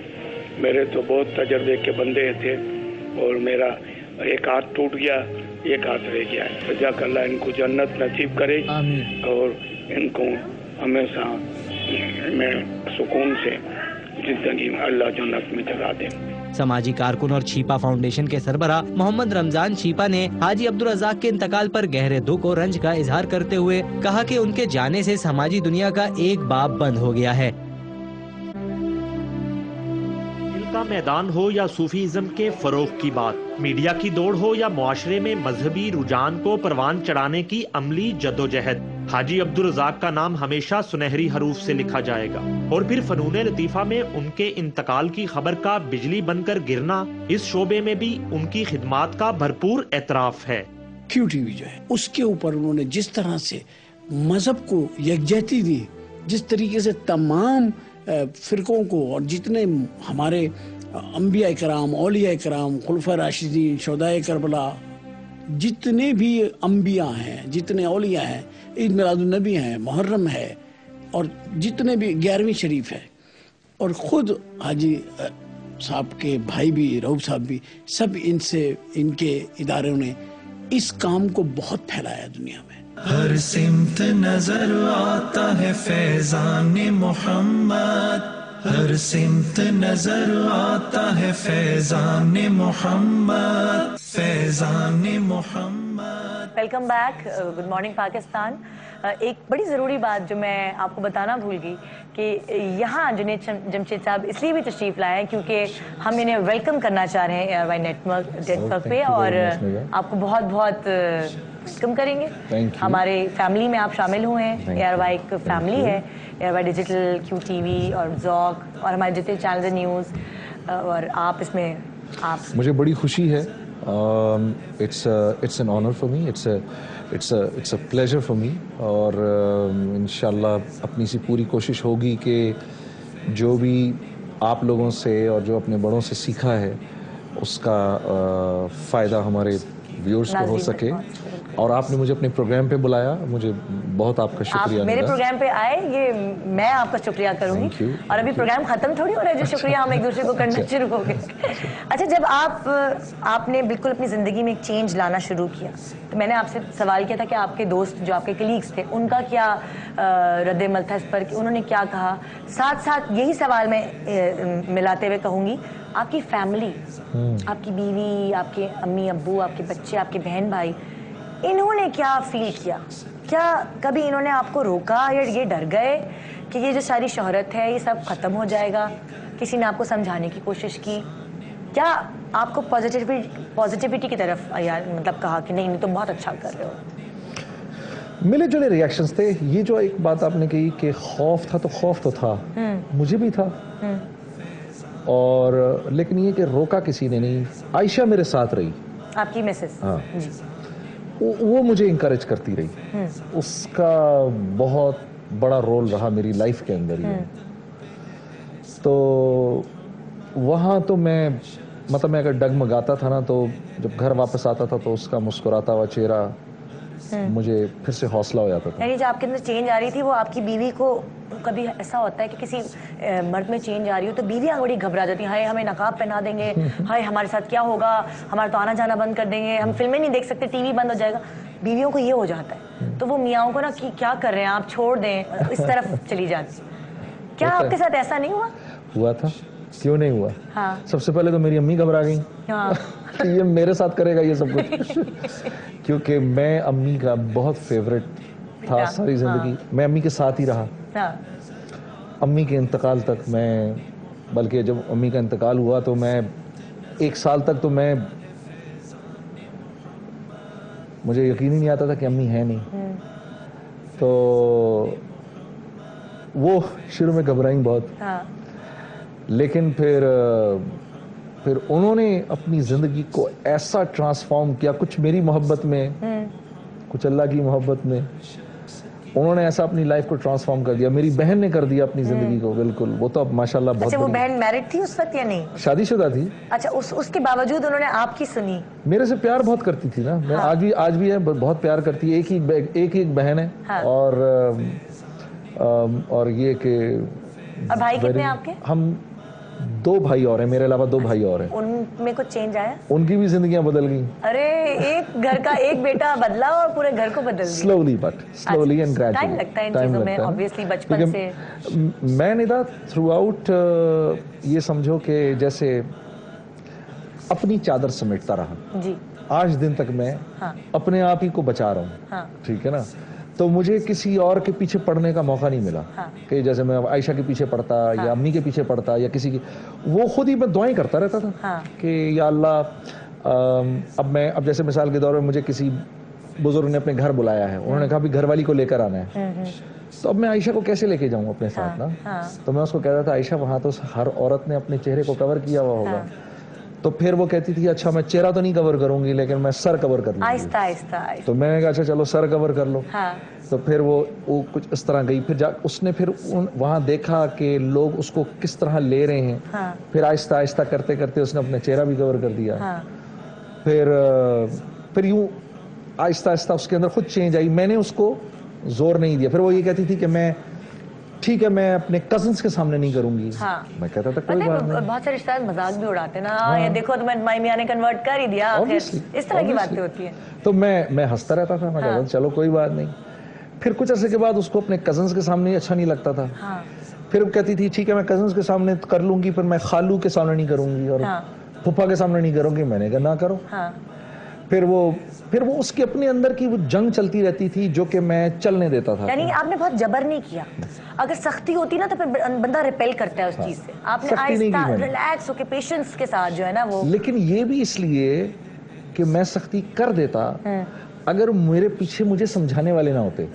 میرے تو بہت تجربے کے بندے تھے اور میرا ایک ہاتھ ٹوٹ گیا, ایک ہاتھ رہ گیا. رجاق اللہ ان کو جنت نصیب کرے اور ان کو ہمیشہ میں سکون سے زندگی میں اللہ جنت میں جگہ دے. سماجی کارکن اور چھیپا فاؤنڈیشن کے سربراہ محمد رمضان چھیپا نے حاجی عبدالرزاق کے انتقال پر گہرے دکھ اور رنج کا اظہار کرتے ہوئے کہا کہ ان کے جانے سے سماجی دنیا کا ایک باب بند ہو گیا ہے. دل کا میدان ہو یا صوفیزم کے فروغ کی بات، میڈیا کی دوڑ ہو یا معاشرے میں مذہبی رجحان کو پروان چڑھانے کی عملی جدوجہد، حاجی عبدالرزاق کا نام ہمیشہ سنہری حروف سے لکھا جائے گا. اور پھر فنون لطیفہ میں ان کے انتقال کی خبر کا بجلی بن کر گرنا، اس شعبے میں بھی ان کی خدمات کا بھرپور اعتراف ہے. QTV جو ہے اس کے اوپر انہوں نے جس طرح سے مذہب کو یکجہتی دی، جس طریقے سے تمام فرقوں کو اور جتنے ہمارے انبیاء کرام، اولیاء کرام، خلفاء راشدین، شہداء کربلا، جتنے بھی انبیاء ہیں، جتنے اولیاء ہیں، عید میلاد النبی ہیں، محرم ہے، اور جتنے بھی 11ویں شریف ہے، اور خود حاجی صاحب کے بھائی بھی، رؤوف صاحب بھی، سب ان کے اداروں نے اس کام کو بہت پھیلایا دنیا میں. ہر سمت نظر آتا ہے فیضان محمد، ہر سمت نظر آتا ہے Faizan Muhammad Faizan Muhammad. Welcome back. Good morning Pakistan. ایک بڑی ضروری بات جو میں آپ کو بتانا بھول گئی کہ یہاں جنید جمشید صاحب اس لیے بھی تشریف لائے ہیں کیونکہ ہم انہیں ویلکم کرنا چاہ رہے ہیں ARY نیٹ ورک پہ، اور آپ کو بہت بہت ویلکم کریں گے. ہمارے فیملی میں آپ شامل ہوئے ہیں. ARY ایک فیملی ہے. ARY ڈیجیٹل، QTV اور ذوق اور ہمارے جتنے چینلز نیوز، اور آپ اس میں مجھے بڑی خوشی ہے. it's an honor for me, it's a pleasure for me, اور انشاءاللہ اپنی سی پوری کوشش ہوگی کہ جو بھی آپ لوگوں سے اور جو اپنے بڑوں سے سیکھا ہے اس کا فائدہ ہمارے ویورز کو ہو سکے. اور آپ نے مجھے اپنے پروگرام پہ بلایا، مجھے بہت آپ کا شکریہ. آپ میرے پروگرام پہ آئے، یہ میں آپ کا شکریہ کروں گی. اور ابھی پروگرام ختم تھوڑی ہو رہا ہے جو شکریہ ہم ایک دوسرے کو کرنا شروع ہو گئے. اچھا، جب آپ نے بالکل اپنی زندگی میں ایک چینج لانا شروع کیا تو میں نے آپ سے سوال کیا تھا کہ آپ کے دوست جو آپ کے کلیگس تھے ان کا کیا رد عمل تھا اس پر، کہ انہوں نے کیا کہا. ساتھ ساتھ یہی سوال میں ملاتے ہوئے کہوں گی، آپ کی فیملی، آپ کی بیوی، آپ کے امی ابو، آپ کے بچے، آپ کے بہن بھائی، انہوں نے کیا فیل کیا؟ کیا کبھی انہوں نے آپ کو روکا یا یہ ڈر گئے کہ یہ جو ساری شہرت ہے یہ سب ختم ہو جائے گا؟ کسی نے آپ کو سمجھانے کی کوشش کی؟ کیا آپ کو پازیٹیوٹی کی طرف مطلب کہا کہ نہیں تم بہت اچھا کر رہے ہو؟ ملے جلے ریاکشنز تھے. یہ جو ایک بات آپ نے کہی کہ خوف تھا، تو خوف تو تھا، مجھے بھی تھا، اور لیکن یہ کہ روکا کسی نے نہیں. عائشہ میرے ساتھ رہی، آپ کی مسز. ہاں، وہ مجھے انکریج کرتی رہی. اس کا بہت بڑا رول رہا میری لائف کے اندر ہی. تو وہاں تو میں مطلب میں اگر ڈگمگاتا تھا نا تو جب گھر واپس آتا تھا تو اس کا مسکراتا ہوا چہرہ مجھے پھر سے حوصلہ ہو جاتا تھا. یعنی جو آپ کے اندر چینج آ رہی تھی وہ آپ کی بیوی کو، کبھی ایسا ہوتا ہے کہ کسی مرد میں چینج آ رہی ہو تو بیویاں بڑی گھبرا جاتی ہیں، ہائے ہمیں نقاب پہنا دیں گے، ہائے ہمارے ساتھ کیا ہوگا، ہمارا تو آنا جانا بند کر دیں گے، ہم فلمیں نہیں دیکھ سکتے، ٹی وی بند ہو جائے گا. بیویوں کو یہ ہو جاتا ہے تو وہ میاں کو نا کہ کیا کر رہے ہیں آپ، چھوڑ دیں، اس طرف چلی جاتی. کیا آپ کے ساتھ ایسا نہیں ہوا؟ ہوا تھا، کیوں نہیں ہوا. ہاں، سب سے پہلے تو میری امی گھبرا گئی کہ یہ میرے ساتھ کرے گا یہ سب کچھ، کیونکہ میں امی کا بہت فیوریٹ تھا ساری زندگی. میں امی کے ساتھ ہی رہا. امی کے انتقال تک میں بلکہ جب امی کا انتقال ہوا تو میں 1 سال تک تو مجھے یقین ہی نہیں آتا تھا کہ امی ہے نہیں. تو وہ شروع میں گھبرائیں بہت, لیکن پھر انہوں نے اپنی زندگی کو ایسا ٹرانسفارم کیا, کچھ میری محبت میں, کچھ اللہ کی محبت میں, انہوں نے ایسا اپنی لائف کو ٹرانسفارم کر دیا. میری بہن نے کر دیا اپنی زندگی کو بالکل. وہ تو اب ماشاءاللہ بہت. اچھا, وہ بہن میرڈ تھی اس وقت یا نہیں؟ شادی شدہ تھی. اچھا, اس کے باوجود انہوں نے آپ کی سنی؟ میرے سے پیار بہت کرتی تھی نا, میں آج بھی ہے, بہت پیار کرتی ہے. ایک بہن ہے, اور یہ کہ اور بھائی کتنے آپ کے؟ ہم 2 بھائی اور ہیں, میرے علاوہ 2 بھائی اور ہیں. ان میں کچھ چینج آیا؟ ان کی بھی زندگیاں بدل گئیں. ارے ایک گھر کا ایک بیٹا بدلا اور پورے گھر کو بدل دیا. Slowly and gradually. ٹائم لگتا ہے ان چیزوں میں obviously بچپن سے. میں ندا تھرو آؤٹ یہ سمجھو کہ جیسے اپنی چادر سمیٹتا رہا جی, آج دن تک میں اپنے آپ ہی کو بچا رہا ہوں. ٹھیک ہے نا, تو مجھے کسی اور کے پیچھے پڑنے کا موقع نہیں ملا کہ جیسے میں عائشہ کے پیچھے پڑتا یا امی کے پیچھے پڑتا یا کسی کی. وہ خود ہی میں دعائیں کرتا رہتا تھا کہ یا اللہ, اب جیسے مثال کے دور میں مجھے کسی بزرگ نے اپنے گھر بلایا ہے, انہوں نے کہا بھی گھر والی کو لے کر آنا ہے, تو اب میں عائشہ کو کیسے لے کے جاؤں اپنے ساتھ نا. تو میں اس کو کہتا تھا عائشہ وہاں تو ہر عورت نے اپنے چہرے کو کور کیا ہوا ہوگا. تو پھر وہ کہتی تھی اچھا میں چہرہ تو نہیں کور کروں گی لیکن میں سر کور کر لوں گی. آہستہ آہستہ. تو میں نے کہا اچھا چلو سر کور کر لو. تو پھر وہ کچھ اس طرح گئی. پھر اس نے پھر وہاں دیکھا کہ لوگ اس کو کس طرح لے رہے ہیں. پھر آہستہ آہستہ کرتے کرتے اس نے اپنا چہرہ بھی کور کر دیا. پھر یوں آہستہ آہستہ اس کے اندر خود چینج آئی. میں نے اس کو زور نہیں دیا. پھر وہ یہ کہتی تھی کہ میں ٹھیک ہے میں اپنے کزنس کے سامنے نہیں کروں گی. میں کہتا تھا کوئی بات نہیں. بہت سے رشتہ دار مذاق بھی اڑاتے نا, یہ دیکھو تمہیں میاں نے کنورٹ کر ہی دیا, اس طرح کی باتیں ہوتی ہیں. تو میں ہنستا رہتا تھا, میں کہتا چلو کوئی بات نہیں. پھر کچھ عرصے کے بعد اس کو اپنے کزنس کے سامنے اچھا نہیں لگتا تھا. پھر وہ کہتی تھی ٹھیک ہے میں کزنس کے سامنے کر لوں گی, پھر میں خالو کے سامنے نہیں کروں گی اور پھپھا کے سامنے نہیں کروں گی. میں نے کہا نہ کرو. پھر وہ اس کے اپنے اندر کی وہ جنگ چلتی رہتی تھی جو کہ میں چلنے دیتا تھا. یعنی آپ نے بہت جبر نہیں کیا. اگر سختی ہوتی نا تو پھر بندہ ریپیل کرتا ہے اس چیز سے. آپ نے آہستہ ریلیکس ہو کے پیشنس کے ساتھ جو ہے نا وہ. لیکن یہ بھی اس لیے کہ میں سختی کر دیتا اگر میرے پیچھے مجھے سمجھانے والے نہ ہوتے.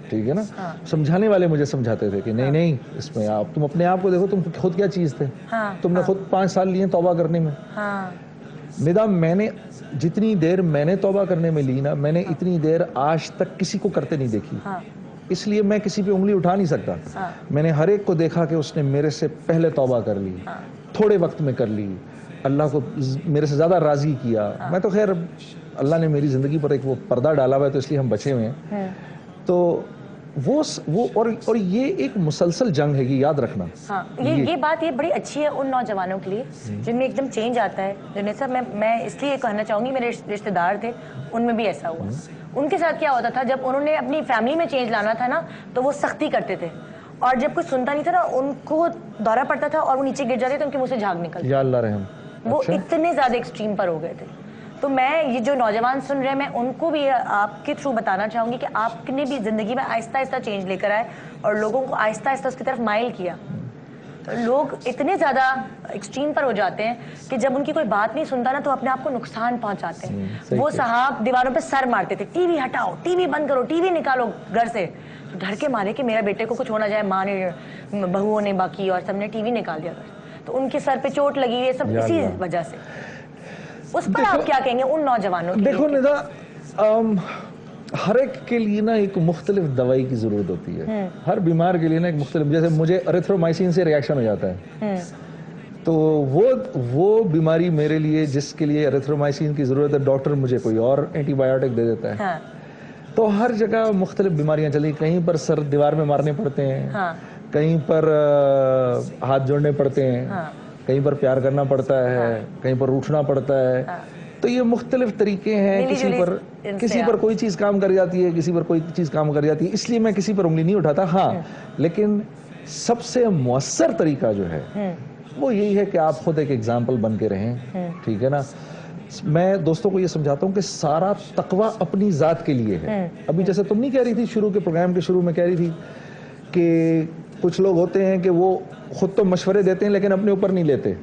ٹھیک ہے نا, سمجھانے والے مجھے سمجھاتے تھے کہ نہیں اس میں تم اپنے آپ کو دیکھو, تم خود کیا چیز تھے, تم نے خود 5 سال لیے توبہ کرنے میں. ندا میں نے جتنی دیر میں نے توبہ کرنے میں لی نا, میں نے اتنی دیر آج تک کسی کو کرتے نہیں دیکھی. اس لیے میں کسی پہ انگلی اٹھا نہیں سکتا. میں نے ہر ایک کو دیکھا کہ اس نے میرے سے پہلے توبہ کر لی, تھوڑے وقت میں کر لی, اللہ کو میرے سے زیادہ راضی کیا. میں تو خیر اللہ نے میری زندگی پر ایک وہ پردہ ڈالا ہوا ہے تو اس لیے ہم بچے ہوئے ہیں. تو وہ اور یہ ایک مسلسل جنگ ہے, یہ یاد رکھنا. یہ بات یہ بڑی اچھی ہے ان نوجوانوں کے لیے جن میں ایک دم چینج آتا ہے. جنہیں سب میں اس لیے کہنا چاہوں گی, میرے رشتہ دار تھے ان میں بھی ایسا ہوا. ان کے ساتھ کیا ہوتا تھا جب انہوں نے اپنی فیملی میں چینج لانا تھا نا تو وہ سختی کرتے تھے, اور جب کوئی سنتا نہیں تھا نا ان کو دورہ پڑتا تھا اور وہ نیچے گر جاتے تھے, ان کے منہ سے جھاگ نکلتی. یا اللہ رحم. وہ اتنے زیادہ ایکسٹریم پر ہو گئے تھے. تو میں یہ جو نوجوان سن رہے ہیں میں ان کو بھی آپ کے تھرو بتانا چاہوں گی کہ آپ نے بھی زندگی میں آہستہ آہستہ چینج لے کر آئے اور لوگوں کو آہستہ آہستہ اس کی طرف مائل کیا. لوگ اتنے زیادہ ایکسٹریم پر ہو جاتے ہیں کہ جب ان کی کوئی بات نہیں سنتا نا تو اپنے آپ کو نقصان پہنچاتے ہیں. وہ صاحب دیواروں پہ سر مارتے تھے, ٹی وی ہٹاؤ, ٹی وی بند کرو, ٹی وی نکالو گھر سے, ڈر کے مارے کہ میرا بیٹے کو کچھ ہونا جائے. ماں نے, بہوؤں نے, باقی اور سب نے ٹی وی نکال دیا. تو ان کے سر پہ چوٹ لگی ہے سب اسی وجہ سے. اس پر آپ کیا کہیں گے ان نوجوانوں کے؟ دیکھو ندا, ہر ایک کے لیے نا ایک مختلف دوائی کی ضرورت ہوتی ہے. ہر بیمار کے لیے نا ایک مختلف, جیسے مجھے اریتھرومائسین سے ریاکشن ہو جاتا ہے تو وہ بیماری میرے لیے جس کے لیے اریتھرومائسین کی ضرورت ہے ڈاکٹر مجھے کوئی اور اینٹی بایوٹک دے دیتا ہے. تو ہر جگہ مختلف بیماریاں چلی. کہیں پر سر دیوار میں مارنے پڑتے ہیں, کہیں پر ہاتھ جوڑنے پڑتے ہیں, کہیں پر پیار کرنا پڑتا ہے, کہیں پر روٹھنا پڑتا ہے. تو یہ مختلف طریقے ہیں. کسی پر کوئی چیز کام کر جاتی ہے, کسی پر کوئی چیز کام کر جاتی ہے. اس لیے میں کسی پر انگلی نہیں اٹھاتا. ہاں لیکن سب سے مؤثر طریقہ جو ہے وہ یہی ہے کہ آپ خود ایک ایگزامپل بن کے رہیں. ٹھیک ہے نا. میں دوستوں کو یہ سمجھاتا ہوں کہ سارا تقوی اپنی ذات کے لیے ہے. ابھی جیسے تم نہیں کہہ رہی تھی شروع کے پروگرام کے شروع میں کہہ رہی تھی کہ کچھ لوگ ہوتے ہیں کہ وہ خود تو مشورے دیتے ہیں لیکن اپنے اوپر نہیں لیتے.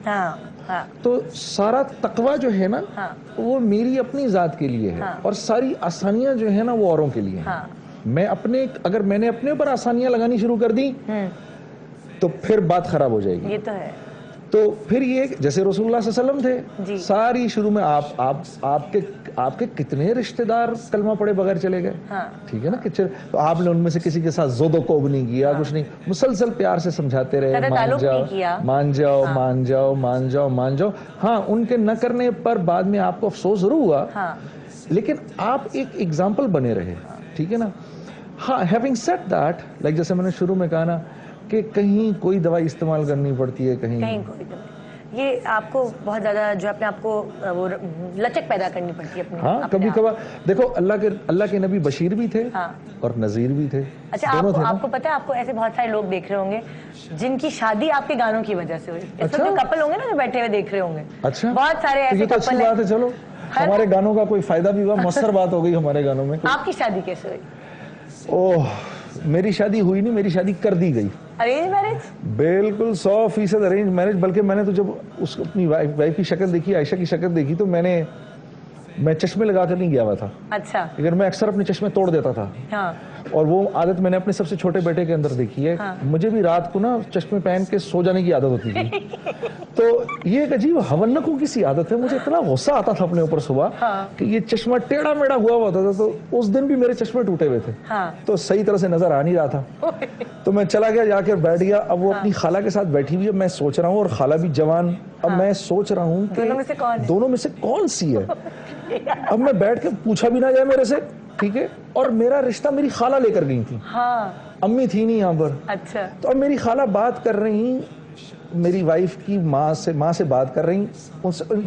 تو سارا تقوی جو ہے نا وہ میری اپنی ذات کے لیے ہے, اور ساری آسانیاں جو ہے نا وہ اوروں کے لیے ہیں. میں اگر میں نے اپنے اوپر آسانیاں لگانی شروع کر دی تو پھر بات خراب ہو جائے گی. یہ تو ہے. تو پھر یہ جیسے رسول اللہ صلی اللہ علیہ وسلم تھے, ساری شروع میں آپ کے کتنے رشتہ دار کلمہ پڑے بغیر چلے گئے, ٹھیک ہے نا, تو آپ نے ان میں سے کسی کے ساتھ زود و کوب نہیں کیا, کچھ نہیں, مسلسل پیار سے سمجھاتے رہے, مان جاؤ. ہاں ان کے نہ کرنے پر بعد میں آپ کو افسوس ضرور ہوا, لیکن آپ ایک ایگزامپل بنے رہے, ٹھیک ہے نا. ہاں, ہیونگ سیڈ دیٹ, لائک جیسے میں نے شروع میں کہا نا کہ کہیں کوئی دوائی استعمال کرنی پڑتی ہے, کہیں کوئی دوائی, یہ آپ کو بہت زیادہ جو اپنے آپ کو وہ لچک پیدا کرنی پڑتی ہے. ہاں, کبھی کبھار دیکھو اللہ کے نبی بشیر بھی تھے اور نذیر بھی تھے. اچھا, آپ کو پتا ہے, آپ کو ایسے بہت سارے لوگ دیکھ رہے ہوں گے جن کی شادی آپ کے گانوں کی وجہ سے ہوئی. اس وقت جو کپل ہوں گے نا جو بیٹھے ہوئے دیکھ رہے ہوں گے, اچھا, بہت سارے ایسے کپل ہیں. بات ہے, چلو ہمارے گانوں کا کوئی فائدہ بھی ہوا, مؤثر بات ہو گئی ہمارے گانوں میں. آپ کی شادی کیسے ہوئی؟ اوہ, میری شادی ہوئی نہیں, میری شادی کر دی گئی. Arrange marriage? بالکل 100% ارینج میرج. بلکہ میں نے تو جب اپنی وائف کی شکل دیکھی, عائشہ کی شکل دیکھی, تو میں چشمے لگا کر نہیں گیا ہوا تھا. اچھا. اگر میں اکثر اپنے چشمے توڑ دیتا تھا, اور وہ عادت میں نے اپنے سب سے چھوٹے بیٹے کے اندر دیکھی ہے. مجھے بھی رات کو نا چشمے پہن کے سو جانے کی عادت ہوتی تھی. تو یہ ایک عجیب ہونکوں کی سی عادت ہے. مجھے اتنا غصہ آتا تھا اپنے اوپر صبح کہ یہ چشمہ ٹیڑھا میڑھا ہوا ہوتا تھا, تو اس دن بھی میرے چشمے ٹوٹے ہوئے تھے, تو صحیح طرح سے نظر آ نہیں رہا تھا. تو میں چلا گیا, جا کے بیٹھ گیا. اب وہ اپنی خالہ کے ساتھ بیٹھی ہوئی ہے, میں سوچ رہا ہوں, اور خالہ بھی جوان. اب میں سوچ رہا ہوں کہ دونوں میں سے کون سی ہے. اب میں بیٹھ کے پوچھا بھی نہ جائے میرے سے, ٹھیک ہے, اور میرا رشتہ میری خالہ لے کر گئی تھی, امی تھی نہیں یہاں پر. اچھا. تو اب میری خالہ بات کر رہی, میری وائف کی ماں سے بات کر رہی,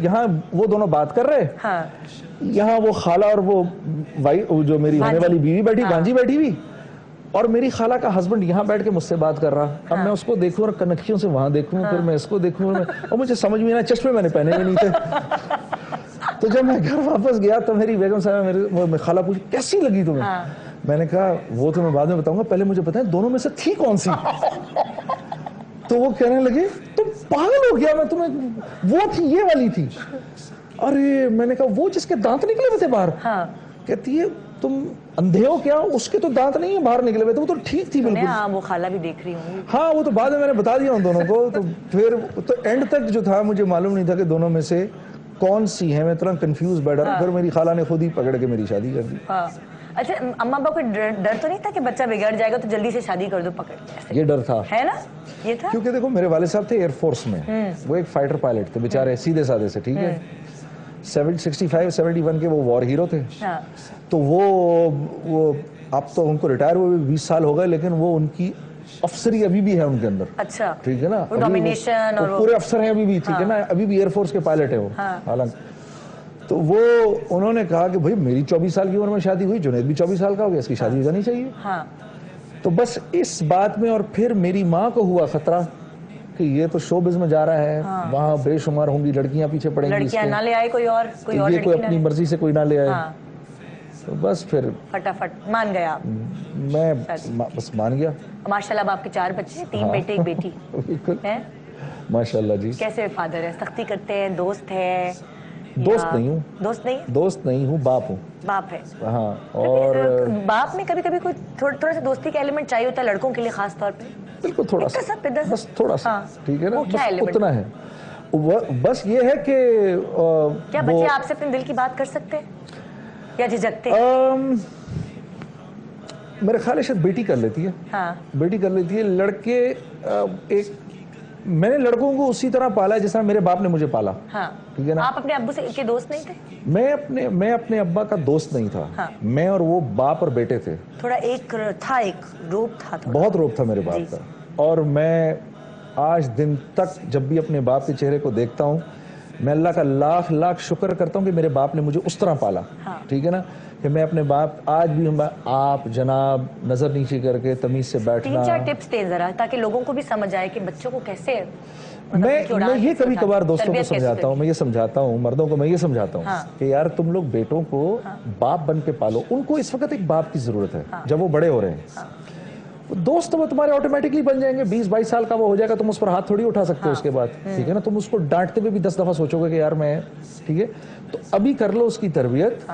یہاں وہ دونوں بات کر رہے, یہاں وہ خالہ اور وہ جو میری ہونے والی بیوی بیٹھی, بانجی بیٹھی ہوئی, اور میری خالہ کا ہسبینڈ یہاں بیٹھ کے مجھ سے بات کر رہا. اب میں اس کو دیکھوں اور کنکھیوں سے وہاں دیکھوں, پھر میں اس کو دیکھوں, اور مجھے سمجھ میں نہ, چشمے میں نے پہنے ہوئے نہیں تھے. تو جب میں گھر واپس گیا تو میری بیگم صاحبہ میری خالہ پوچھی کیسی لگی تمہیں. میں نے کہا وہ تو میں بعد میں بتاؤں گا, پہلے مجھے بتائیں دونوں میں سے تھی کون سی. تو وہ کہنے لگے تم پاگل ہو گیا, میں تمہیں, وہ تھی, یہ والی تھی. ارے میں نے کہا وہ جس کے دانت نکلے ہوئے تھے باہر. کہتی ہے تم اندھے ہو کیا, اس کے تو دانت نہیں ہے باہر نکلے ہوئے تھے, وہ تو ٹھیک تھی بالکل. وہ خالہ بھی دیکھ رہی ہوں. ہاں, وہ تو بعد میں نے بتا دیا ان دونوں کو. تو پھر تو اینڈ تک جو تھا مجھے معلوم نہیں تھا کہ دونوں میں سے کون سی ہے. میں اتنا کنفیوز بیٹھا. پھر میری خالہ نے خود ہی پکڑ کے میری شادی کر دی. اچھا, اماں ابا کو ڈر تو نہیں تھا کہ بچہ بگڑ جائے گا تو جلدی سے شادی کر دو پکڑ کے؟ یہ ڈر تھا, ہے نا, یہ تھا. کیونکہ دیکھو میرے والد صاحب تھے ایئر فورس میں, وہ ایک فائٹر پائلٹ تھے بیچارے, سیدھے سادے سے, ٹھیک ہے, 65-71 کے وہ وار ہیرو تھے. تو وہ اب تو ان کو ریٹائر ہوئے 20 سال ہو گئے, لیکن وہ ان کی افسری ابھی بھی ہے ان کے اندر. اچھا, ٹھیک ہے نا, ڈومینیشن اور پورے افسر ہیں ابھی بھی, ٹھیک ہے نا, ابھی بھی ایئر فورس کے پائلٹ ہیں وہ. حالانکہ تو وہ انہوں نے کہا کہ بھائی میری 24 سال کی عمر میں شادی ہوئی, جنید بھی 24 سال کا ہو گیا, اس کی شادی ہو جانی چاہیے. تو بس اس بات میں, اور پھر میری ماں کو ہوا خطرہ کہ یہ تو شو بز میں جا رہا ہے, وہاں بے شمار ہوں گی لڑکیاں پیچھے پڑیں گی, لڑکیاں نہ لے آئے کوئی اور, یہ کوئی اپنی مرضی سے کوئی نہ لے آئے. تو بس پھر فٹافٹ مان گیا آپ. میں بس مان گیا. ماشاءاللہ آپ کے 4 بچے, 3 بیٹے 1 بیٹی. بالکل ماشاءاللہ جی. کیسے فادر ہے, سختی کرتے ہیں, دوست ہے؟ دوست نہیں ہوں. دوست نہیں ہوں, باپ ہوں. باپ ہے. ہاں, اور باپ میں کبھی کبھی کوئی تھوڑا سا دوستی کا ایلیمنٹ چاہیے ہوتا ہے لڑکوں کے لیے خاص طور پہ. بالکل تھوڑا سا, بس تھوڑا سا, ٹھیک ہے نا, بس اتنا ہے. بس یہ ہے کہ کیا بچے آپ سے اپنے دل کی بات کر سکتے ہیں یا جھجکتے ہیں؟ میرے خیال ہے شاید بیٹی کر لیتی ہے. بیٹی کر لیتی ہے. لڑکے ایک, میں نے لڑکوں کو اسی طرح پالا ہے جس طرح میرے باپ نے مجھے پالا. ٹھیک ہے نا. آپ اپنے ابو کے دوست نہیں تھے؟ میں اپنے ابا کا دوست نہیں تھا. میں اور وہ باپ اور بیٹے تھے. تھوڑا ایک روپ تھا, بہت روپ تھا میرے باپ کا. اور میں آج دن تک جب بھی اپنے باپ کے چہرے کو دیکھتا ہوں, میں اللہ کا لاکھ لاکھ شکر کرتا ہوں کہ میرے باپ نے مجھے اس طرح پالا. ٹھیک ہے نا, کہ میں اپنے باپ, آج بھی آپ جناب نظر نیچے کر کے تمیز سے بیٹھنا. 3-4 ٹپس دیں ذرا تاکہ لوگوں کو بھی سمجھ آئے کہ بچوں کو کیسے. میں یہ کبھی کبھار دوستوں کو سمجھاتا ہوں, میں یہ سمجھاتا ہوں, مردوں کو میں یہ سمجھاتا ہوں کہ یار تم لوگ بیٹوں کو باپ بن کے پالو. ان کو اس وقت ایک باپ کی ضرورت ہے جب وہ بڑے ہو رہے ہیں. دوست تو وہ تمہارے آٹومیٹکلی بن جائیں گے. 20-22 سال کا وہ ہو جائے گا, تم اس پر ہاتھ تھوڑی اٹھا سکتے ہو اس کے بعد, ٹھیک ہے نا. تم اس کو ڈانٹتے ہوئے بھی 10 دفعہ سوچو گے کہ یار میں, ٹھیک ہے. تو ابھی کر لو اس کی تربیت,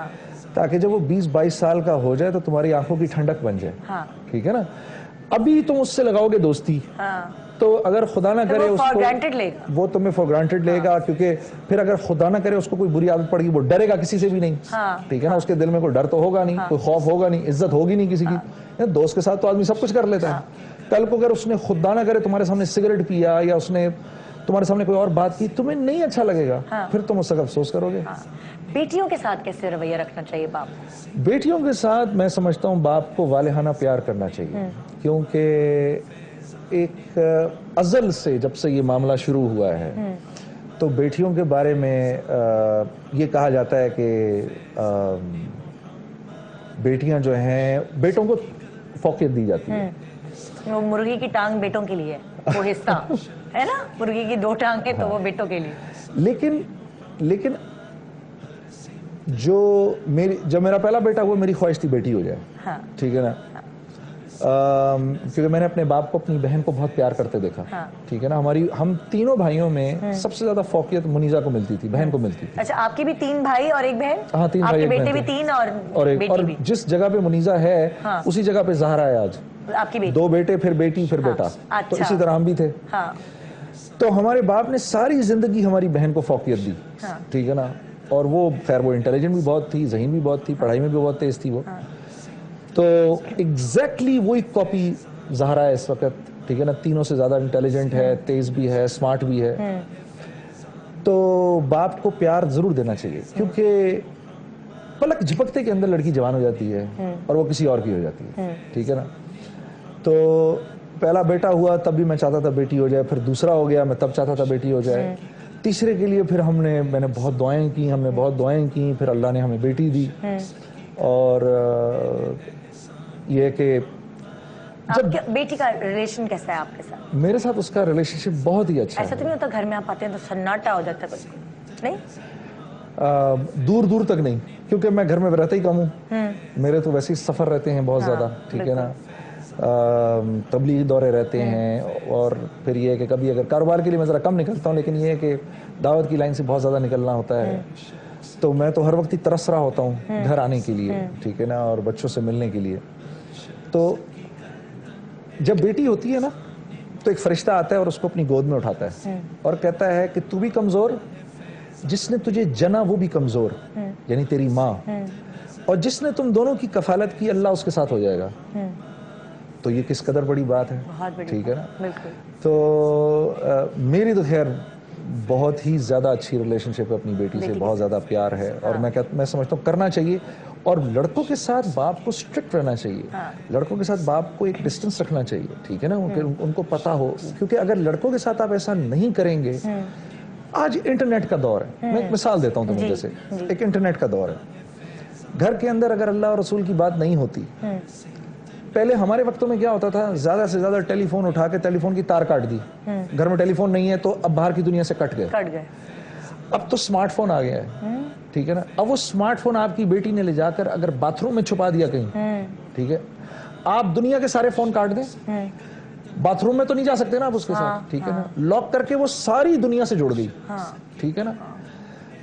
تاکہ جب وہ 20-22 سال کا ہو جائے تو تمہاری آنکھوں کی ٹھنڈک بن جائے, ٹھیک ہے نا. ابھی تم اس سے لگاؤ گے دوستی, تو اگر خدا نہ کرے اس کو, وہ تمہیں فور گرانٹیڈ لے گا, کیونکہ پھر اگر خدا نہ کرے اس کو کوئی بری عادت پڑے گی, وہ ڈرے گا کسی سے بھی نہیں, ٹھیک ہے نا. اس کے دل میں کوئی ڈر تو ہوگا نہیں, کوئی خوف ہوگا نہیں, عزت ہوگی نہیں کسی کی. دوست کے ساتھ تو آدمی سب کچھ کر لیتا ہے. کل کو اگر اس نے خدا نہ کرے تمہارے سامنے سگریٹ پیا, یا اس نے تمہارے سامنے کوئی اور بات کی, تمہیں نہیں اچھا لگے گا, پھر تم اس سے افسوس کرو گے. بیٹیوں کے ساتھ کیسے رویہ رکھنا چاہیے باپ؟ بیٹیوں کے ساتھ میں سمجھتا ہوں باپ کو والہانہ پیار کرنا چاہیے, کیونکہ ایک ازل سے جب سے یہ معاملہ شروع ہوا ہے تو بیٹیوں کے بارے میں یہ کہا جاتا ہے کہ بیٹیاں جو ہیں, بیٹوں کو فوقیت دی جاتی ہے. وہ مرغی کی ٹانگ بیٹوں کے لیے, وہ حصہ ہے نا, مرغی کی 2 ٹانگیں تو وہ بیٹوں کے لیے. لیکن جو میرا پہلا بیٹا ہوا, میری خواہش تھی بیٹی ہو جائے, ٹھیک ہے نا. کیونکہ میں نے اپنے باپ کو اپنی بہن کو بہت پیار کرتے دیکھا, ٹھیک ہے نا. ہم تینوں بھائیوں میں سب سے زیادہ فوقیت منیزہ کو ملتی تھی, بہن کو ملتی تھی. اچھا, آپ کے بھی 3 بھائی اور 1 بہن؟ ہاں, 3 بھائی, بیٹے بھی 3 اور بیٹی بھی. جس جگہ پہ منیزہ ہے اسی جگہ پہ زہرا ہے آج. آپ کی بیٹی 2 بیٹے, پھر بیٹی, پھر بیٹا, تو اسی طرح ہم بھی تھے. تو ہمارے باپ نے ساری زندگی ہماری بہن کو فوقیت دی, ٹھیک ہے نا. اور وہ خیر وہ انٹیلیجنٹ بھی بہت تھی, ذہین بھی بہت تھی, پڑھائی میں بھی بہت تیز تھی وہ. تو ایگزیکٹلی وہی کاپی زہرا ہے اس وقت, ٹھیک ہے نا. تینوں سے زیادہ انٹیلیجنٹ ہے, تیز بھی ہے, اسمارٹ بھی ہے. تو باپ کو پیار ضرور دینا چاہیے, کیونکہ پلک جھپکتے کے اندر لڑکی جوان ہو جاتی ہے اور وہ کسی اور کی ہو جاتی ہے, ٹھیک ہے نا. تو پہلا بیٹا ہوا تب بھی میں چاہتا تھا بیٹی ہو جائے, پھر دوسرا ہو گیا, میں تب چاہتا تھا بیٹی ہو جائے. تیسرے کے لیے پھر میں نے بہت دعائیں کی, ہم نے بہت دعائیں کی, پھر اللہ نے ہمیں بیٹی دی. اور یہ کہ جب بیٹی کا ریلیشن کیسا ہے آپ کے ساتھ؟ میرے ساتھ اس کا ریلیشن شپ بہت ہی اچھا ہے. ایسا تو نہیں ہوتا گھر میں آپ آتے ہیں تو سناٹا ہو جاتا ہے کچھ نہیں؟ دور تک نہیں, کیونکہ میں گھر میں رہتا ہی کم ہوں. میرے تو ویسے ہی سفر رہتے ہیں بہت زیادہ, ٹھیک ہے نا. تبلیغی دورے رہتے ہیں, اور پھر یہ ہے کہ کبھی اگر کاروبار کے لیے میں ذرا کم نکلتا ہوں, لیکن یہ ہے کہ دعوت کی لائن سے بہت زیادہ نکلنا ہوتا ہے. تو میں تو ہر وقت ہی ترس رہا ہوتا ہوں گھر آنے کے لیے, ٹھیک ہے نا, اور بچوں سے ملنے کے لیے. تو جب بیٹی ہوتی ہے نا تو ایک فرشتہ آتا ہے اور اس کو اپنی گود میں اٹھاتا ہے اور کہتا ہے کہ تو بھی کمزور, جس نے تجھے جنا وہ بھی کمزور, یعنی تیری ماں, اور جس نے تم دونوں کی کفالت کی اللہ اس کے ساتھ ہو جائے گا. تو یہ کس قدر بڑی بات ہے, ٹھیک ہے نا. تو میری تو خیر بہت ہی زیادہ اچھی ریلیشن شپ ہے اپنی بیٹی سے, بہت زیادہ پیار ہے, اور میں سمجھتا ہوں کرنا چاہیے. اور لڑکوں کے ساتھ باپ کو اسٹرکٹ رہنا چاہیے, لڑکوں کے ساتھ باپ کو ایک ڈسٹنس رکھنا چاہیے, ٹھیک ہے نا, ان کو پتا ہو. کیونکہ اگر لڑکوں کے ساتھ آپ ایسا نہیں کریں گے, آج انٹرنیٹ کا دور ہے, میں ایک مثال دیتا ہوں تمہیں, جیسے ایک انٹرنیٹ کا دور ہے. گھر کے اندر اگر اللہ اور رسول کی بات نہیں ہوتی, پہلے ہمارے وقتوں میں کیا ہوتا تھا, زیادہ سے زیادہ ٹیلی فون اٹھا کے ٹیلی فون کی تار کاٹ دی, گھر میں ٹیلی فون نہیں ہے تو اب باہر کی دنیا سے کٹ گئے. اب تو اسمارٹ فون آ گیا ہے, ٹھیک ہے نا. اب وہ اسمارٹ فون آپ کی بیٹی نے لے جا کر اگر باتھ روم میں چھپا دیا کہیں, ٹھیک ہے, آپ دنیا کے سارے فون کاٹ دیں, باتھ روم میں تو نہیں جا سکتے نا آپ اس کے ساتھ, ٹھیک ہے نا. لاک کر کے وہ ساری دنیا سے جڑ گئی, ٹھیک ہے نا.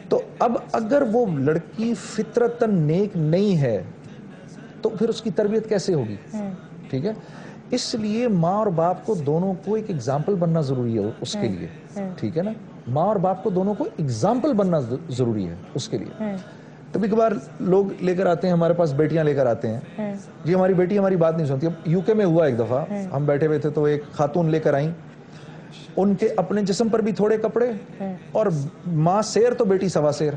تو اب اگر وہ لڑکی فطرتاً نیک نہیں ہے تو پھر اس کی تربیت کیسے ہوگی, ٹھیک ہے. اس لیے ماں اور باپ کو دونوں کو ایک ایگزامپل بننا ضروری ہے اس کے لیے, ٹھیک ہے نا. ماں اور باپ کو دونوں کو ایگزامپل بننا ضروری ہے اس کے لیے. کبھی کبھار لوگ لے کر آتے ہیں ہمارے پاس, بیٹیاں لے کر آتے ہیں, جی ہماری بیٹی ہماری بات نہیں سنتی. اب یو کے میں ہوا ایک دفعہ, ہم بیٹھے ہوئے تھے تو ایک خاتون لے کر آئیں, ان کے اپنے جسم پر بھی تھوڑے کپڑے, اور ماں سیر تو بیٹی سوا سیر,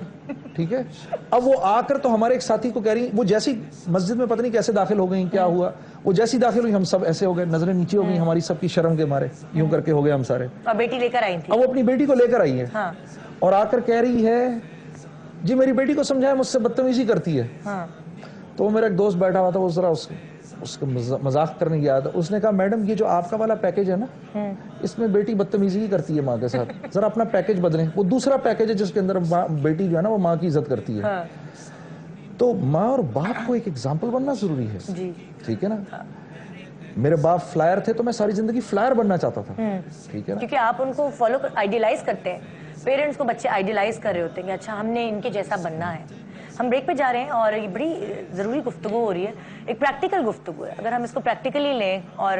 ٹھیک ہے. اب وہ آ کر تو ہمارے ایک ساتھی کو کہہ رہی, وہ جیسی مسجد میں پتہ نہیں کیسے داخل ہو گئی, کیا ہوا, وہ جیسی داخل ہوئی ہم سب ایسے ہو گئے, نظریں نیچے ہو گئی ہماری سب کی شرم کے مارے, یوں کر کے ہو گئے ہم سارے. اب بیٹی لے کر آئی تھی, اب وہ اپنی بیٹی کو لے کر آئی ہے, اور آ کر کہہ رہی ہے جی میری بیٹی کو سمجھائے مجھ سے بدتمیزی کرتی ہے. تو وہ میرا ایک دوست بیٹھا ہوا تھا, وہ ذرا اس کو مذاق کرنے کی عادت, اس نے کہا میڈم یہ جو آپ کا والا پیکج ہے نا, اس میں بیٹی بدتمیزی کرتی ہے ماں کے ساتھ, ذرا اپنا پیکج بدلیں. وہ دوسرا پیکج ہے جس کے اندر بیٹی جو ہے نا وہ ماں کی عزت کرتی ہے. تو ماں اور باپ کو ایک ایگزامپل بننا ضروری ہے, ٹھیک ہے نا. میرے باپ فلائر تھے تو میں ساری زندگی فلائر بننا چاہتا تھا, ٹھیک ہے نا. کیونکہ آپ ان کو فالو آئیڈیلائز کرتے ہیں, پیرنٹس کو بچے آئیڈیلائز کر رہے ہوتے ہیں کہ اچھا ہم نے ان کے جیسا بننا ہے. ہم بریک پہ جا رہے ہیں اور یہ بڑی ضروری گفتگو ہو رہی ہے, ایک پریکٹیکل گفتگو ہے. اگر ہم اس کو پریکٹیکلی لیں اور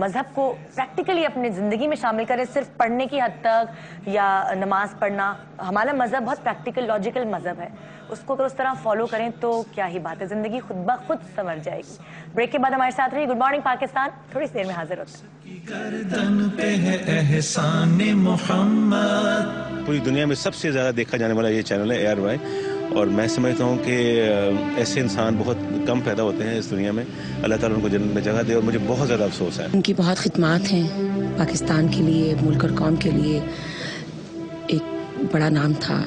مذہب کو پریکٹیکلی اپنی زندگی میں شامل کریں, صرف پڑھنے کی حد تک یا نماز پڑھنا, ہمارا مذہب بہت پریکٹیکل لاجیکل مذہب ہے, اس کو اگر اس طرح فالو کریں تو کیا ہی بات ہے, زندگی خود بخود سنور جائے گی. بریک کے بعد ہمارے ساتھ رہی. گڈ مارننگ پاکستان تھوڑی سی دیر میں حاضر ہوتے ہیں. گردن پہ ہے احسان محمد. پوری دنیا میں سب سے زیادہ دیکھا جانے والا یہ چینل ہے ARY, اور میں سمجھتا ہوں کہ ایسے انسان بہت کم پیدا ہوتے ہیں اس دنیا میں. اللہ تعالیٰ ان کو جنت میں جگہ دے, اور مجھے بہت زیادہ افسوس ہے. ان کی بہت خدمات ہیں پاکستان کے لیے, ملک اور قوم کے لیے. ایک بڑا نام تھا,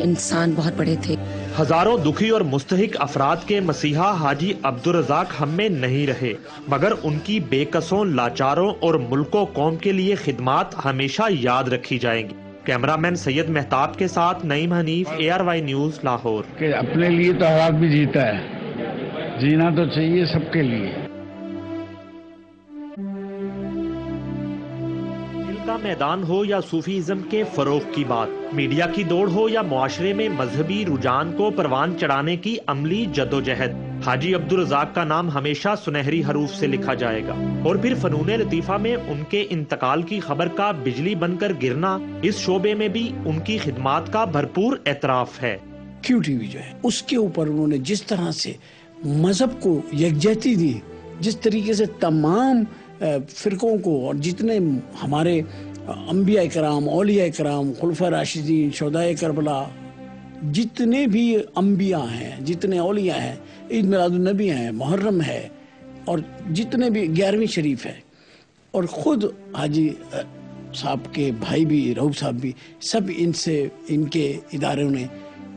انسان بہت بڑے تھے. ہزاروں دکھی اور مستحق افراد کے مسیحا حاجی عبدالرزاق ہم میں نہیں رہے, مگر ان کی بے کسوں, لاچاروں اور ملک و قوم کے لیے خدمات ہمیشہ یاد رکھی جائیں گی. کیمرہ مین سید مہتاب کے ساتھ نعیم حنیف, ARY نیوز, لاہور. کہ اپنے لیے تو ہر آدمی جیتا ہے, جینا تو چاہیے سب کے لیے. دل کا میدان ہو یا صوفیزم کے فروغ کی بات, میڈیا کی دوڑ ہو یا معاشرے میں مذہبی رجحان کو پروان چڑھانے کی عملی جدوجہد, حاجی عبدالرزاق کا نام ہمیشہ سنہری حروف سے لکھا جائے گا. اور پھر فنون لطیفہ میں ان کے انتقال کی خبر کا بجلی بن کر گرنا, اس شعبے میں بھی ان کی خدمات کا بھرپور اعتراف ہے. QTV جو ہے اس کے اوپر انہوں نے جس طرح سے مذہب کو یکجہتی دی, جس طریقے سے تمام فرقوں کو اور جتنے ہمارے انبیاء کرام, اولیاء کرام, خلفاء راشدین, شہداء کربلا, جتنے بھی انبیاء ہیں, جتنے اولیاء ہیں, عید میلاد النبی ہیں, محرم ہے, اور جتنے بھی 11ویں شریف ہے, اور خود حاجی صاحب کے بھائی بھی, رؤوف صاحب بھی, سب ان سے ان کے اداروں نے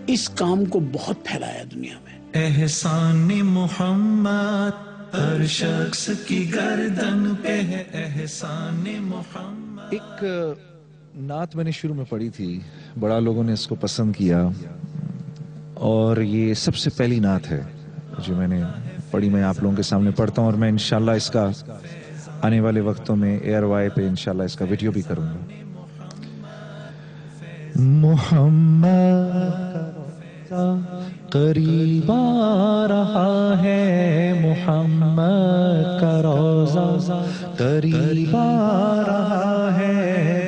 اس کام کو بہت پھیلایا دنیا میں. احسان محمد ہر شخص کی گردن پہ ہے احسان محمد. ایک نعت میں نے شروع میں پڑھی تھی, بڑا لوگوں نے اس کو پسند کیا, اور یہ سب سے پہلی نعت ہے جو میں نے پڑھی. میں آپ لوگوں کے سامنے پڑھتا ہوں, اور میں انشاءاللہ اس کا آنے والے وقتوں میں ARY پہ انشاءاللہ اس کا ویڈیو بھی کروں گا. محمد قریب آ رہا ہے, محمد کا روضہ قریب آ رہا ہے,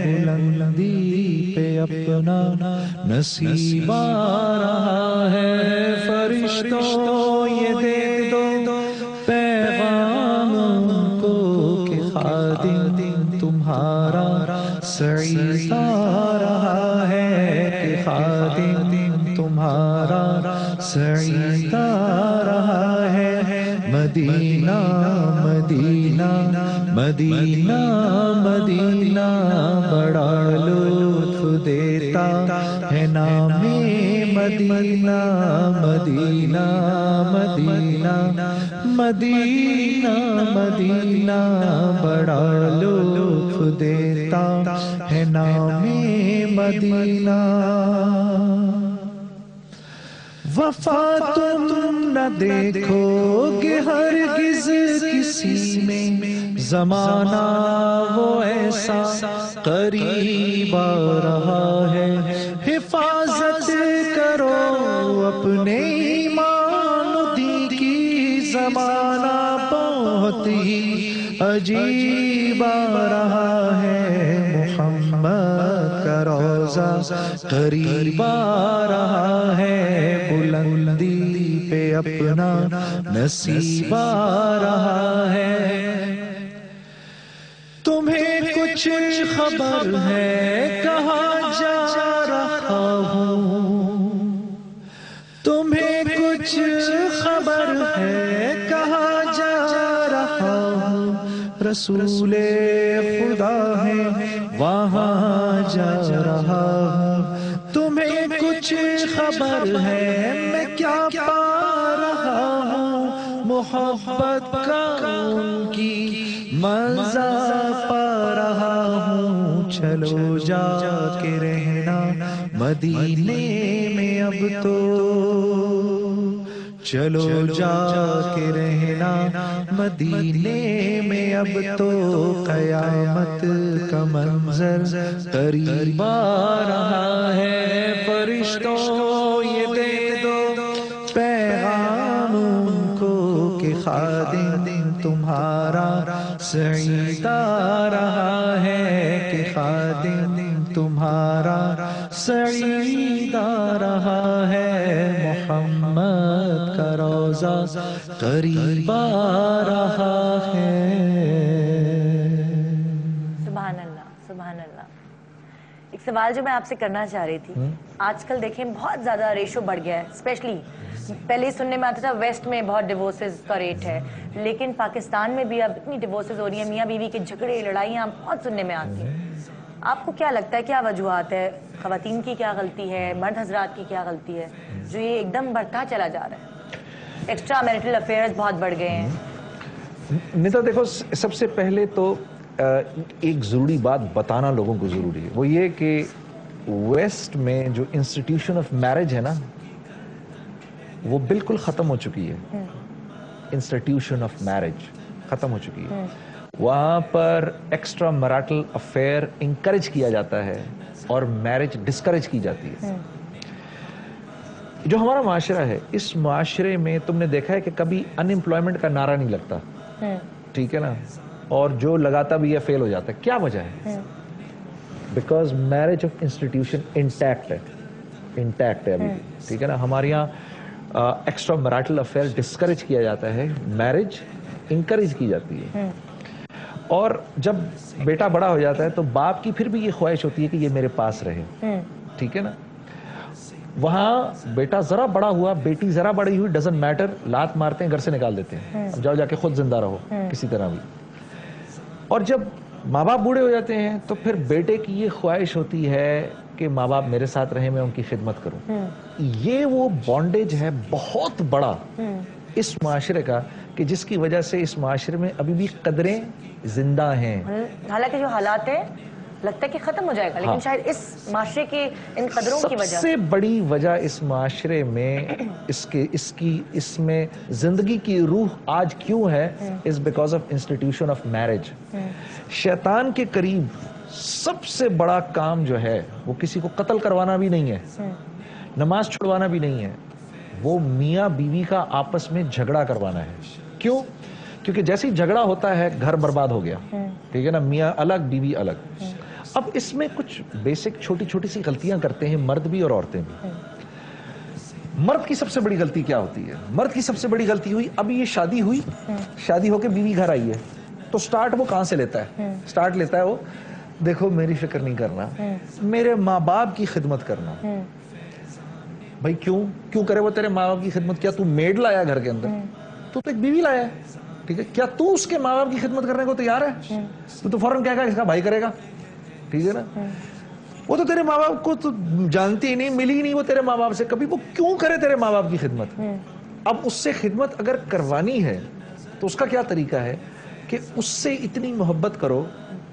بلندی پہ اپنا نصیب آ رہا ہے. فرشتوں یہ دے دو پیغام کو کہ خادم تمہارا سعید آ رہا ہے, کہ خادم تمہارا سعید آ رہا ہے. مدینہ مدینہ مدینہ مدینہ بڑا لطف دیتا ہے نام مدینہ. مدینہ مدینہ مدینہ مدینہ بڑا لطف دیتا ہے نام مدینہ. وفا تم نہ دیکھو گے ہرگز کسی میں, زمانہ وہ ایسا قریب آ رہا ہے. حفاظت کرو اپنے ایمان دین کی, زمانہ بہت ہی عجیب آ رہا ہے. محمد کا روضہ قریب آ رہا ہے, بلندی پہ اپنا نصیب آ رہا ہے. تمہیں کچھ خبر ہے کہاں جا رہا ہوں, تمہیں کچھ خبر ہے کہاں جا رہا ہوں, رسول خدا ہے وہاں جا رہا ہوں. تمہیں کچھ خبر ہے میں کیا پا رہا ہوں, محبت کا ان کی مزہ پا رہا ہوں. چلو جا کے رہنا مدینے میں اب تو, چلو جا کے رہنا مدینے میں، اب تو قیامت کا منظر قریب آ رہا ہے۔ فرشتوں یہ دے دو پیغام ان کو کہ خادم تمہارا سعید آ رہا ہے، کہ خادم تمہارا سعید آ رہا ہے، محمد کا روضہ قریب آ رہا ہے۔ سبحان اللہ، سبحان اللہ۔ ایک سوال جو میں آپ سے کرنا چاہ رہی تھی، آج کل دیکھیں بہت زیادہ ریشو بڑھ گیا ہے، اسپیشلی پہلے سننے میں آتا تھا ویسٹ میں بہت ڈیورسز کا ریٹ ہے، لیکن پاکستان میں بھی اب اتنی ڈیورسز ہو رہی ہیں، میاں بیوی کے جھگڑے لڑائیاں بہت سننے میں آتی ہیں۔ آپ کو کیا لگتا ہے کیا وجوہات ہے؟ خواتین کی کیا غلطی ہے، مرد حضرات کی کیا غلطی ہے جو یہ ایک دم بڑھتا چلا جا رہا ہے؟ ایکسٹرا میرٹل افیئرز بہت بڑھ گئے ہیں۔ نیتا دیکھو، سب سے پہلے تو ایک ضروری بات بتانا لوگوں کو ضروری ہے، وہ یہ کہ ویسٹ میں جو انسٹیٹیوشن آف میرج ہے نا، وہ بالکل ختم ہو چکی ہے۔ انسٹیٹیوشن آف میرج ختم ہو چکی ہے۔ وہاں پر ایکسٹرا میرٹل افیئر انکریج کیا جاتا ہے اور میرج ڈسکریج کی جاتی ہے۔ جو ہمارا معاشرہ ہے، اس معاشرے میں تم نے دیکھا ہے کہ کبھی ان امپلائمنٹ کا نعرہ نہیں لگتا، ٹھیک ہے نا، اور جو لگاتا بھی ہے فیل ہو جاتا ہے۔ کیا وجہ ہے؟ Because marriage of institution intact ہے ابھی بھی، ٹھیک ہے نا۔ ہمارے یہاں ایکسٹرا میرٹل افیئر ڈسکریج کیا جاتا ہے، میرج انکریج کی جاتی ہے۔ اور جب بیٹا بڑا ہو جاتا ہے تو باپ کی پھر بھی یہ خواہش ہوتی ہے کہ یہ میرے پاس رہے، ٹھیک ہے نا۔ وہاں بیٹا ذرا بڑا ہوا، بیٹی ذرا بڑی ہوئی، ڈزنٹ میٹر، لات مارتے ہیں، گھر سے نکال دیتے ہیں، اب جاؤ جا کے خود زندہ رہو کسی طرح بھی۔ اور جب ماں باپ بوڑھے ہو جاتے ہیں تو پھر بیٹے کی یہ خواہش ہوتی ہے کہ ماں باپ میرے ساتھ رہیں، میں ان کی خدمت کروں۔ یہ وہ بانڈیج ہے بہت بڑا اس معاشرے کا کہ جس کی وجہ سے اس معاشرے میں ابھی بھی قدریں زندہ ہیں۔ حالانکہ جو حالات ہیں لگتا ہے کہ ختم ہو جائے گا، لیکن شاید اس معاشرے کے ان قدروں کی وجہ سب سے بڑی وجہ اس معاشرے میں اس میں زندگی کی روح آج کیوں ہے، is because of institution of marriage۔ شیطان کے قریب سب سے بڑا کام جو ہے وہ کسی کو قتل کروانا بھی نہیں ہے، نماز چھڑوانا بھی نہیں ہے، وہ میاں بیوی کا آپس میں جھگڑا کروانا ہے۔ کیوں؟ کیونکہ جیسے ہی جھگڑا ہوتا ہے گھر برباد ہو گیا، ٹھیک ہے نا، میاں الگ بیوی الگ۔ اب اس میں کچھ بیسک چھوٹی چھوٹی سی غلطیاں کرتے ہیں مرد بھی اور عورتیں بھی۔ مرد کی سب سے بڑی غلطی کیا ہوتی ہے؟ مرد کی سب سے بڑی غلطی ہوئی، ابھی یہ شادی ہوئی، شادی ہو کے بیوی گھر آئی ہے تو سٹارٹ وہ کہاں سے لیتا ہے؟ سٹارٹ لیتا ہے وہ، دیکھو میری فکر نہیں کرنا، میرے ماں باپ کی خدمت کرنا۔ بھائی کیوں کرے وہ تیرے ماں باپ کی خدمت؟ کیا تو میڈ لایا گھر کے اندر؟ تو ایک بیوی لایا ہے، ٹھیک ہے، کیا تو اس کے ماں باپ کی خدمت کرنے کو تیار ہے؟ تو فوراً کہے گا اس کا بھائی کرے گا، ٹھیک ہے نا۔ وہ تو تیرے ماں باپ کو تو جانتی ہی نہیں، ملی نہیں وہ تیرے ماں باپ سے کبھی، وہ کیوں کرے تیرے ماں باپ کی خدمت؟ اب اس سے خدمت اگر کروانی ہے تو اس کا کیا طریقہ ہے کہ اس سے اتنی محبت کرو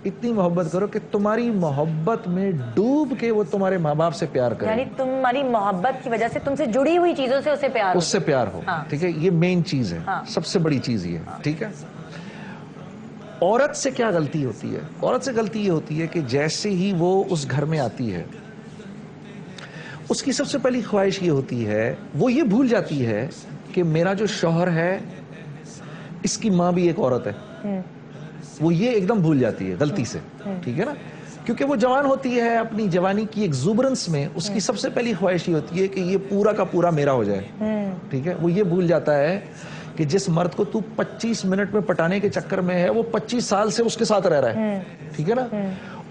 کہ تمہاری محبت میں ڈوب کے وہ تمہارے ماں باپ سے پیار کرے، یعنی تمہاری محبت کی وجہ سے تم سے جڑی ہوئی چیزوں سے اسے پیار ہو، اس سے پیار ہو، ٹھیک ہے۔ یہ مین چیز ہے، سب سے بڑی چیز یہ ہے، ٹھیک ہے۔ عورت سے کیا غلطی ہوتی ہے؟ عورت سے غلطی یہ ہوتی ہے کہ جیسے ہی وہ اس گھر میں آتی ہے اس کی سب سے پہلی خواہش یہ ہوتی ہے، وہ یہ بھول جاتی ہے کہ میرا جو شوہر ہے اس کی ماں بھی ایک عورت ہے، وہ یہ ایک دم بھول جاتی ہے غلطی سے، ٹھیک ہے نا، کیونکہ وہ جوان ہوتی ہے، اپنی جوانی کی ایگزوبرنس میں اس کی سب سے پہلی خواہش یہ ہوتی ہے کہ یہ پورا کا پورا میرا ہو جائے، ٹھیک ہے۔ وہ یہ بھول جاتا ہے کہ جس مرد کو تو 25 منٹ میں پٹانے کے چکر میں ہے وہ 25 سال سے اس کے ساتھ رہ رہا ہے، ٹھیک ہے نا۔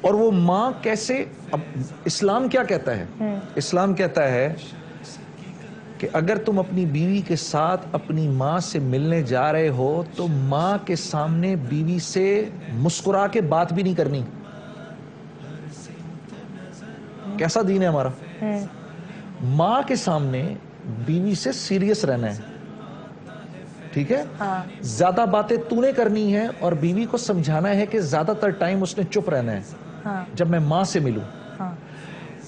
اور وہ ماں کیسے، اب اسلام کیا کہتا ہے؟ اسلام کہتا ہے کہ اگر تم اپنی بیوی کے ساتھ اپنی ماں سے ملنے جا رہے ہو تو ماں کے سامنے بیوی سے مسکرا کے بات بھی نہیں کرنی۔ کیسا دین ہے ہمارا؟ ماں کے سامنے بیوی سے سیریس رہنا ہے، ٹھیک ہے، زیادہ باتیں تو نے کرنی ہے اور بیوی کو سمجھانا ہے کہ زیادہ تر ٹائم اس نے چپ رہنا ہے جب میں ماں سے ملوں۔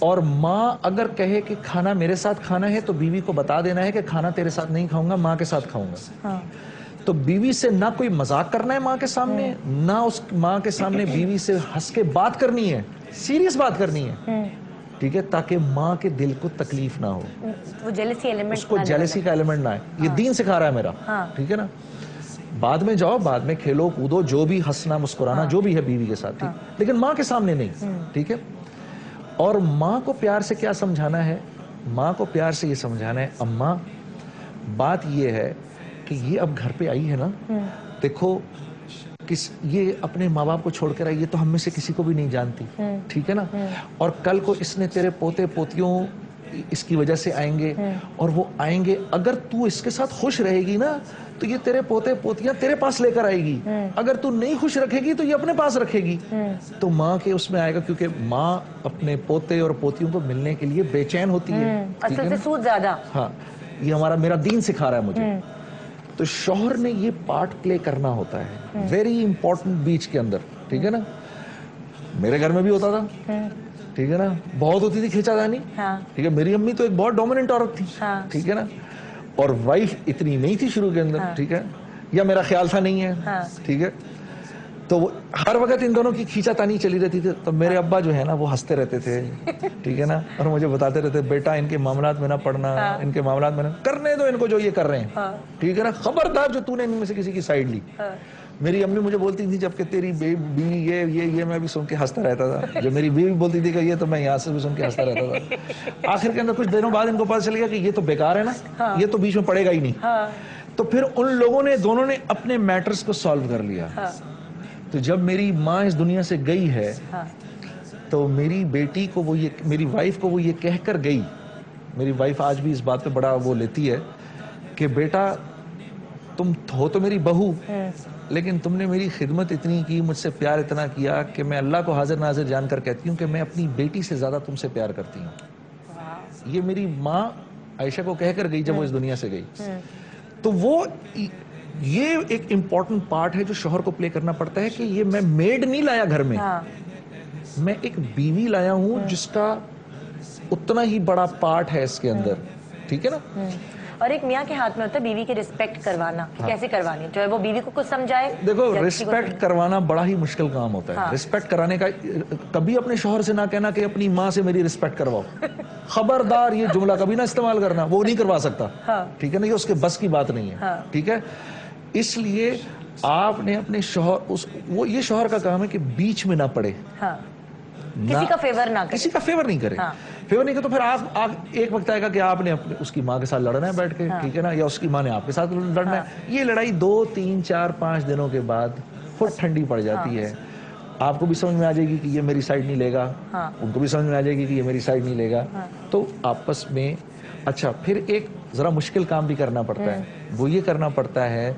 اور ماں اگر کہے کہ کھانا میرے ساتھ کھانا ہے تو بیوی کو بتا دینا ہے کہ کھانا تیرے ساتھ نہیں کھاؤں گا، ماں کے ساتھ کھاؤں گا. تو بیوی سے نہ کوئی مذاق کرنا ہے ماں کے سامنے، نہ اس ماں کے سامنے بیوی سے ہنس کے بات کرنی ہے، سیریس بات کرنی ہے، ٹھیک ہے، تاکہ ماں کے دل کو تکلیف نہ ہو، وہ جیلسی ایلیمنٹ، اس کو جیلسی کا ایلیمنٹ نہ آئے. یہ دین سکھا رہا ہے میرا، ٹھیک ہے نا. بعد میں جاؤ، بعد میں کھیلو کودو، جو بھی ہنسنا مسکرانا جو بھی ہے بیوی کے ساتھ، ٹھیک، لیکن ماں کے سامنے نہیں، ٹھیک ہے. اور ماں کو پیار سے کیا سمجھانا ہے؟ ماں کو پیار سے یہ سمجھانا ہے، اماں بات یہ ہے کہ یہ اب گھر پہ آئی ہے نا، دیکھو یہ اپنے ماں باپ کو چھوڑ کر آئی، یہ تو ہم میں سے کسی کو بھی نہیں جانتی، ٹھیک ہے نا. اور کل کو اس نے تیرے پوتے پوتیوں اس کی وجہ سے آئیں گے، اور وہ آئیں گے، اگر تو اس کے ساتھ خوش رہے گی نا تو یہ تیرے پوتے پوتیاں تیرے پاس لے کر آئے گی، اگر تو نہیں خوش رکھے گی تو یہ اپنے پاس رکھے گی. تو ماں کے اس میں آئے گا، کیونکہ ماں اپنے پوتے اور پوتیوں کو ملنے کے لیے بے چین ہوتی ہے، اصل سے سود زیادہ. ہاں، یہ میرا دین سکھا رہا ہے مجھے. تو شوہر نے یہ پارٹ پلے کرنا ہوتا ہے، ویری امپورٹنٹ بیچ کے اندر، ٹھیک ہے نا. میرے گھر میں بھی ہوتا تھا، ٹھیک ہے نا، بہت ہوتی تھی کھینچا دانی، ٹھیک ہے. میری امی تو ایک بہت ڈومیننٹ عورت تھی، ٹھیک ہے نا، اور وائف اتنی نہیں تھی شروع کے اندر، ٹھیک ہے، یا میرا خیال تھا نہیں ہے، ٹھیک ہے. تو ہر وقت ان دونوں کی کھینچا تانی چلی رہتی تھی. تو میرے ابا جو ہے نا وہ ہنستے رہتے تھے، ٹھیک ہے نا، اور مجھے بتاتے رہتے، بیٹا ان کے معاملات میں نہ پڑنا، ان کے معاملات میں نہ کرنے دو ان کو جو یہ کر رہے ہیں، ٹھیک ہے نا، خبردار جو تو نے ان میں سے کسی کی سائیڈ لی. میری امی مجھے بولتی تھی جب کہ تیری بیوی یہ میں بھی سن کے ہنستا رہتا تھا. جب میری بیوی بولتی تھی کہ یہ، تو میں یہاں سے بھی سن کے ہنستا رہتا تھا. آخر کے اندر کچھ دنوں بعد ان کو پتہ چل گیا کہ یہ تو بیکار ہے نا، یہ تو بیچ میں پڑے گا ہی نہیں. تو پھر ان لوگوں نے دونوں نے اپنے میٹرز کو سالو کر لیا. تو جب میری ماں اس دنیا سے گئی ہے تو میری بیٹی کو میری وائف کو وہ یہ کہہ کر گئی، میری وائف آج بھی اس بات پہ بڑا وہ لیتی ہے کہ بیٹا تم ہو تو میری بہو، لیکن تم نے میری خدمت اتنی کی، مجھ سے پیار اتنا کیا کہ میں اللہ کو حاضر ناظر جان کر کہتی ہوں کہ میں اپنی بیٹی سے زیادہ تم سے پیار کرتی ہوں. یہ میری ماں عائشہ کو کہہ کر گئی جب وہ اس دنیا سے گئی. تو وہ یہ ایک امپورٹنٹ پارٹ ہے جو شوہر کو پلے کرنا پڑتا ہے کہ یہ میں میڈ نہیں لایا گھر میں، میں ایک بیوی لایا ہوں جس کا اتنا ہی بڑا پارٹ ہے اس کے اندر، ٹھیک ہے نا. اور ایک میاں کے ہاتھ میں ہوتا ہے بیوی کی رسپیکٹ کروانا، کیسے کروانی، جو ہے وہ بیوی کو کچھ سمجھائے. دیکھو رسپیکٹ کروانا بڑا ہی مشکل کام ہوتا ہے. رسپیکٹ کرانے کا کبھی اپنے شوہر سے نہ کہنا کہ اپنی ماں سے میری رسپیکٹ کرواؤ، خبردار یہ جملہ کبھی نہ استعمال کرنا، وہ نہیں کروا سکتا، ٹھیک ہے نا، یہ اس کے بس کی بات نہیں ہے، ٹھیک ہے. اس لیے آپ نے اپنے شوہر یہ شوہر کا کام ہے کہ بیچ میں نہ پڑے، کسی کا فیور نہ کرے، کسی کا فیور نہیں کرے. فیور نہیں کرے تو پھر آپ ایک وقت آئے گا کہ آپ نے اس کی ماں کے ساتھ لڑنا ہے بیٹھ کے، ٹھیک ہے نا، یا اس کی ماں نے آپ کے ساتھ لڑنا ہے. یہ لڑائی 2 3 4 5 دنوں کے بعد خود ٹھنڈی پڑ جاتی ہے. آپ کو بھی سمجھ میں آ جائے گی کہ یہ میری سائڈ نہیں لے گا، ان کو بھی سمجھ میں آ جائے گی کہ یہ میری سائڈ نہیں لے گا. تو آپس میں اچھا پھر ایک ذرا مشکل کام بھی کرنا پڑتا ہے. وہ یہ کرنا پڑتا ہے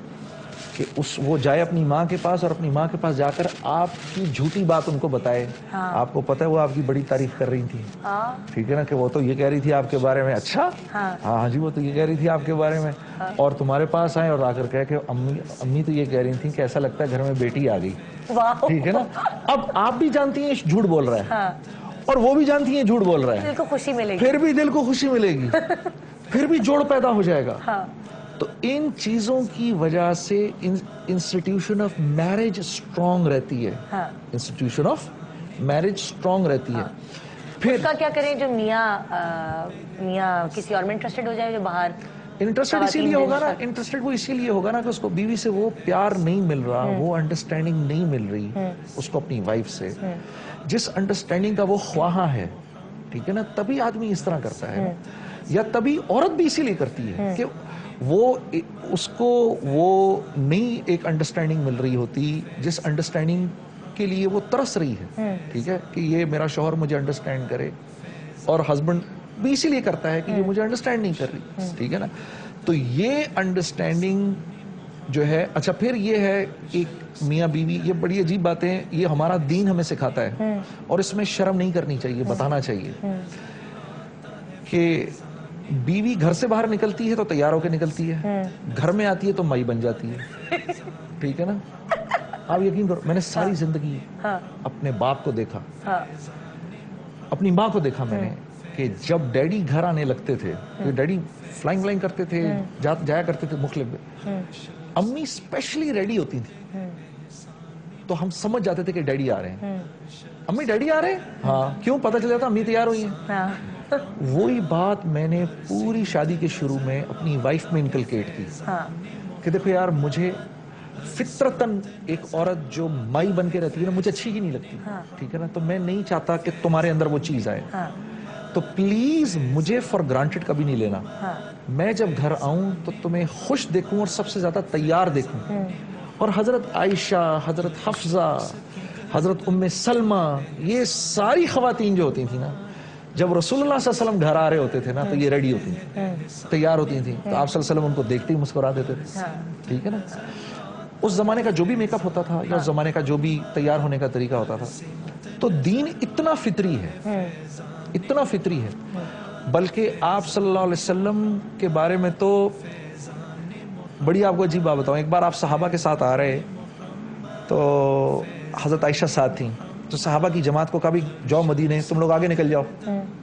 کہ وہ جائے اپنی ماں کے پاس اور اپنی ماں کے پاس جا کر آپ کی جھوٹی بات ان کو بتائے. آپ کو پتہ ہے وہ آپ کی بڑی تعریف کر رہی تھی، ٹھیک ہے نا، کہ وہ تو یہ کہہ رہی تھی آپ کے بارے میں، اچھا ہاں جی وہ تو یہ کہہ رہی تھی آپ کے بارے میں، اور تمہارے پاس آئے اور آ کر کہے کہ امی تو یہ کہہ رہی تھیں کہ ایسا لگتا ہے گھر میں بیٹی آ گئی، ٹھیک ہے نا. اب آپ بھی جانتی ہیں جھوٹ بول رہا ہے اور وہ بھی جانتی ہیں جھوٹ بول رہا ہے، دل کو خوشی ملے گی، پھر بھی دل کو خوشی ملے گی، پھر بھی جوڑ پیدا ہو جائے گا. تو ان چیزوں کی وجہ سے انسٹیٹیوشن آف میرج اسٹرانگ رہتی ہے، انسٹیٹیوشن آف میرج اسٹرانگ رہتی ہے. پھر اس کا کیا کریں جو میاں کسی اور میں انٹرسٹڈ ہو جائے، جو باہر انٹرسٹڈ اسی لیے ہوگا نا، انٹرسٹڈ وہ اسی لیے ہوگا نا کہ اس کو بیوی سے وہ پیار نہیں مل رہا، وہ انڈرسٹینڈنگ نہیں مل رہی اس کو اپنی وائف سے، جس انڈرسٹینڈنگ کا وہ خواہاں ہے، ٹھیک ہے نا. تبھی آدمی اس طرح کرتا ہے، یا تبھی عورت بھی اسی لیے کرتی ہے کہ وہ اس کو وہ نہیں ایک انڈرسٹینڈنگ مل رہی ہوتی جس انڈرسٹینڈنگ کے لیے وہ ترس رہی ہے، ٹھیک ہے، کہ یہ میرا شوہر مجھے انڈرسٹینڈ کرے. اور ہسبینڈ بھی اسی لیے کرتا ہے کہ یہ مجھے انڈرسٹینڈ نہیں کر رہی، ٹھیک ہے نا. تو یہ انڈرسٹینڈنگ جو ہے، اچھا پھر یہ ہے ایک میاں بیوی، یہ بڑی عجیب باتیں یہ ہمارا دین ہمیں سکھاتا ہے، اور اس میں شرم نہیں کرنی چاہیے، بتانا چاہیے کہ بیوی گھر سے باہر نکلتی ہے تو تیار ہو کے نکلتی ہے، گھر میں آتی ہے تو مائی بن جاتی ہے، ٹھیک ہے نا. آپ یقین کرو میں نے ساری زندگی اپنے باپ کو دیکھا، اپنی ماں کو دیکھا میں نے کہ جب ڈیڈی گھر آنے لگتے تھے تو ڈیڈی فلائنگ کرتے تھے، جایا کرتے تھے مختلف میں، امی اسپیشلی ریڈی ہوتی تھی تو ہم سمجھ جاتے تھے کہ ڈیڈی آ رہے ہیں. امی ڈیڈی آ رہے ہیں؟ ہاں. کیوں؟ پتہ چل جاتا امی تیار ہوئی ہیں. وہی بات میں نے پوری شادی کے شروع میں اپنی وائف میں انکلکیٹ کی کہ دیکھو یار، مجھے فطرتاً ایک عورت جو مائی بن کے رہتی ہے نا، مجھے اچھی ہی نہیں لگتی. ٹھیک ہے نا؟ تو میں نہیں چاہتا کہ تمہارے اندر وہ چیز آئے. تو پلیز مجھے فار گرانٹڈ کبھی نہیں لینا. میں جب گھر آؤں تو تمہیں خوش دیکھوں اور سب سے زیادہ تیار دیکھوں. اور حضرت عائشہ، حضرت حفصہ، حضرت ام سلمہ، یہ ساری خواتین جو ہوتی تھیں نا، جب رسول اللہ صلی اللہ علیہ وسلم گھر آ رہے ہوتے تھے نا تو یہ ریڈی ہوتی تھیں، تیار ہوتی تھیں. تو آپ صلی اللہ علیہ وسلم ان کو دیکھتے ہی مسکرا دیتے تھے. ٹھیک ہے نا؟ اس زمانے کا جو بھی میک اپ ہوتا تھا یا اس زمانے کا جو بھی تیار ہونے کا طریقہ ہوتا تھا، تو دین اتنا فطری ہے، اتنا فطری ہے. بلکہ آپ صلی اللہ علیہ وسلم کے بارے میں تو بڑی آپ کو عجیب بات بتاؤں. ایک بار آپ صحابہ کے ساتھ آ رہے تو حضرت عائشہ ساتھ تھیں، تو صحابہ کی جماعت کو کہا بھی جاؤ مدینے، تم لوگ آگے نکل جاؤ.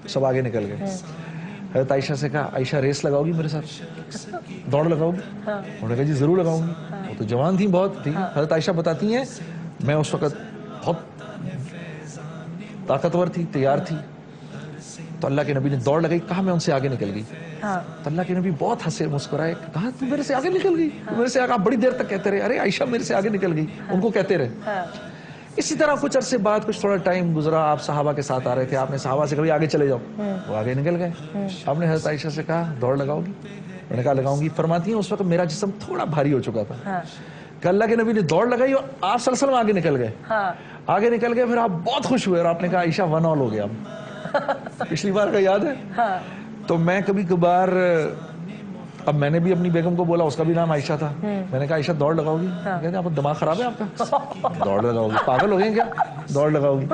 سب آگے نکل گئے. حضرت عائشہ سے کہا عائشہ ریس لگاؤ گی میرے ساتھ؟ دوڑ لگاؤ گی؟ انہوں نے کہا جی ضرور لگاؤں گی. وہ تو جوان تھیں بہت. ٹھیک. حضرت عائشہ بتاتی ہیں میں اس وقت بہت طاقتور تھی، تیار تھی. تو اللہ کے نبی نے دوڑ لگائی، کہا میں ان سے آگے نکل گئی. تو اللہ کے نبی بہت ہنسے مسکرائے، کہا تم میرے سے آگے نکل گئی؟ میرے سے آگے. بڑی دیر تک کہتے رہے ارے عائشہ میرے سے آگے نکل گئی، ان کو کہتے رہے. اسی طرح کچھ عرصے بعد، کچھ تھوڑا ٹائم گزرا، آپ صحابہ کے ساتھ آ رہے تھے، آپ نے صحابہ سے کبھی آگے چلے جاؤ، وہ آگے نکل گئے. آپ نے حضرت عائشہ سے کہا دوڑ لگاؤ گی؟ انہوں نے کہا لگاؤں گی. فرماتی ہیں اس وقت میرا جسم تھوڑا بھاری ہو چکا تھا کہ اللہ کے نبی نے دوڑ لگائی اور آپ صلی اللہ علیہ وسلم آگے نکل گئے. آگے نکل گئے، پھر آپ بہت خوش ہوئے اور آپ نے کہا عائشہ 1-all ہو گیا. پچھلی بار کا یاد ہے؟ تو میں کبھی کبھار، اب میں نے بھی اپنی بیگم کو بولا، اس کا بھی نام عائشہ تھا، میں نے کہا عائشہ دوڑ لگاؤ گی؟ کہتے ہیں آپ دماغ خراب ہے آپ کا، دوڑ لگاؤ گی؟ پاگل ہو گئے کیا؟ دوڑ لگاؤ گی؟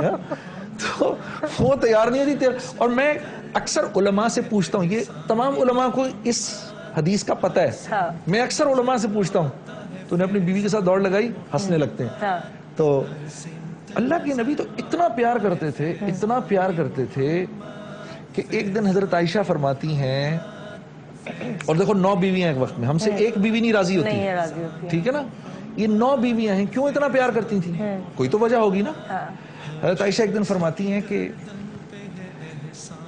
تو وہ تیار نہیں تھی. اور میں اکثر علماء سے پوچھتا ہوں، یہ تمام علماء کو اس حدیث کا پتہ ہے، میں اکثر علماء سے پوچھتا ہوں تو نے اپنی بیوی کے ساتھ دوڑ لگائی؟ ہنسنے لگتے ہیں. تو اللہ کے نبی تو اتنا پیار کرتے تھے، اتنا پیار کرتے تھے کہ ایک دن حضرت عائشہ فرماتی ہیں، اور دیکھو 9 بیویاں ایک وقت میں، ہم سے ایک بیوی نہیں راضی ہوتی. ٹھیک ہے نا؟ یہ 9 بیویاں ہیں، کیوں اتنا پیار کرتی تھیں؟ کوئی تو وجہ ہوگی نا. حضرت عائشہ ایک دن فرماتی ہیں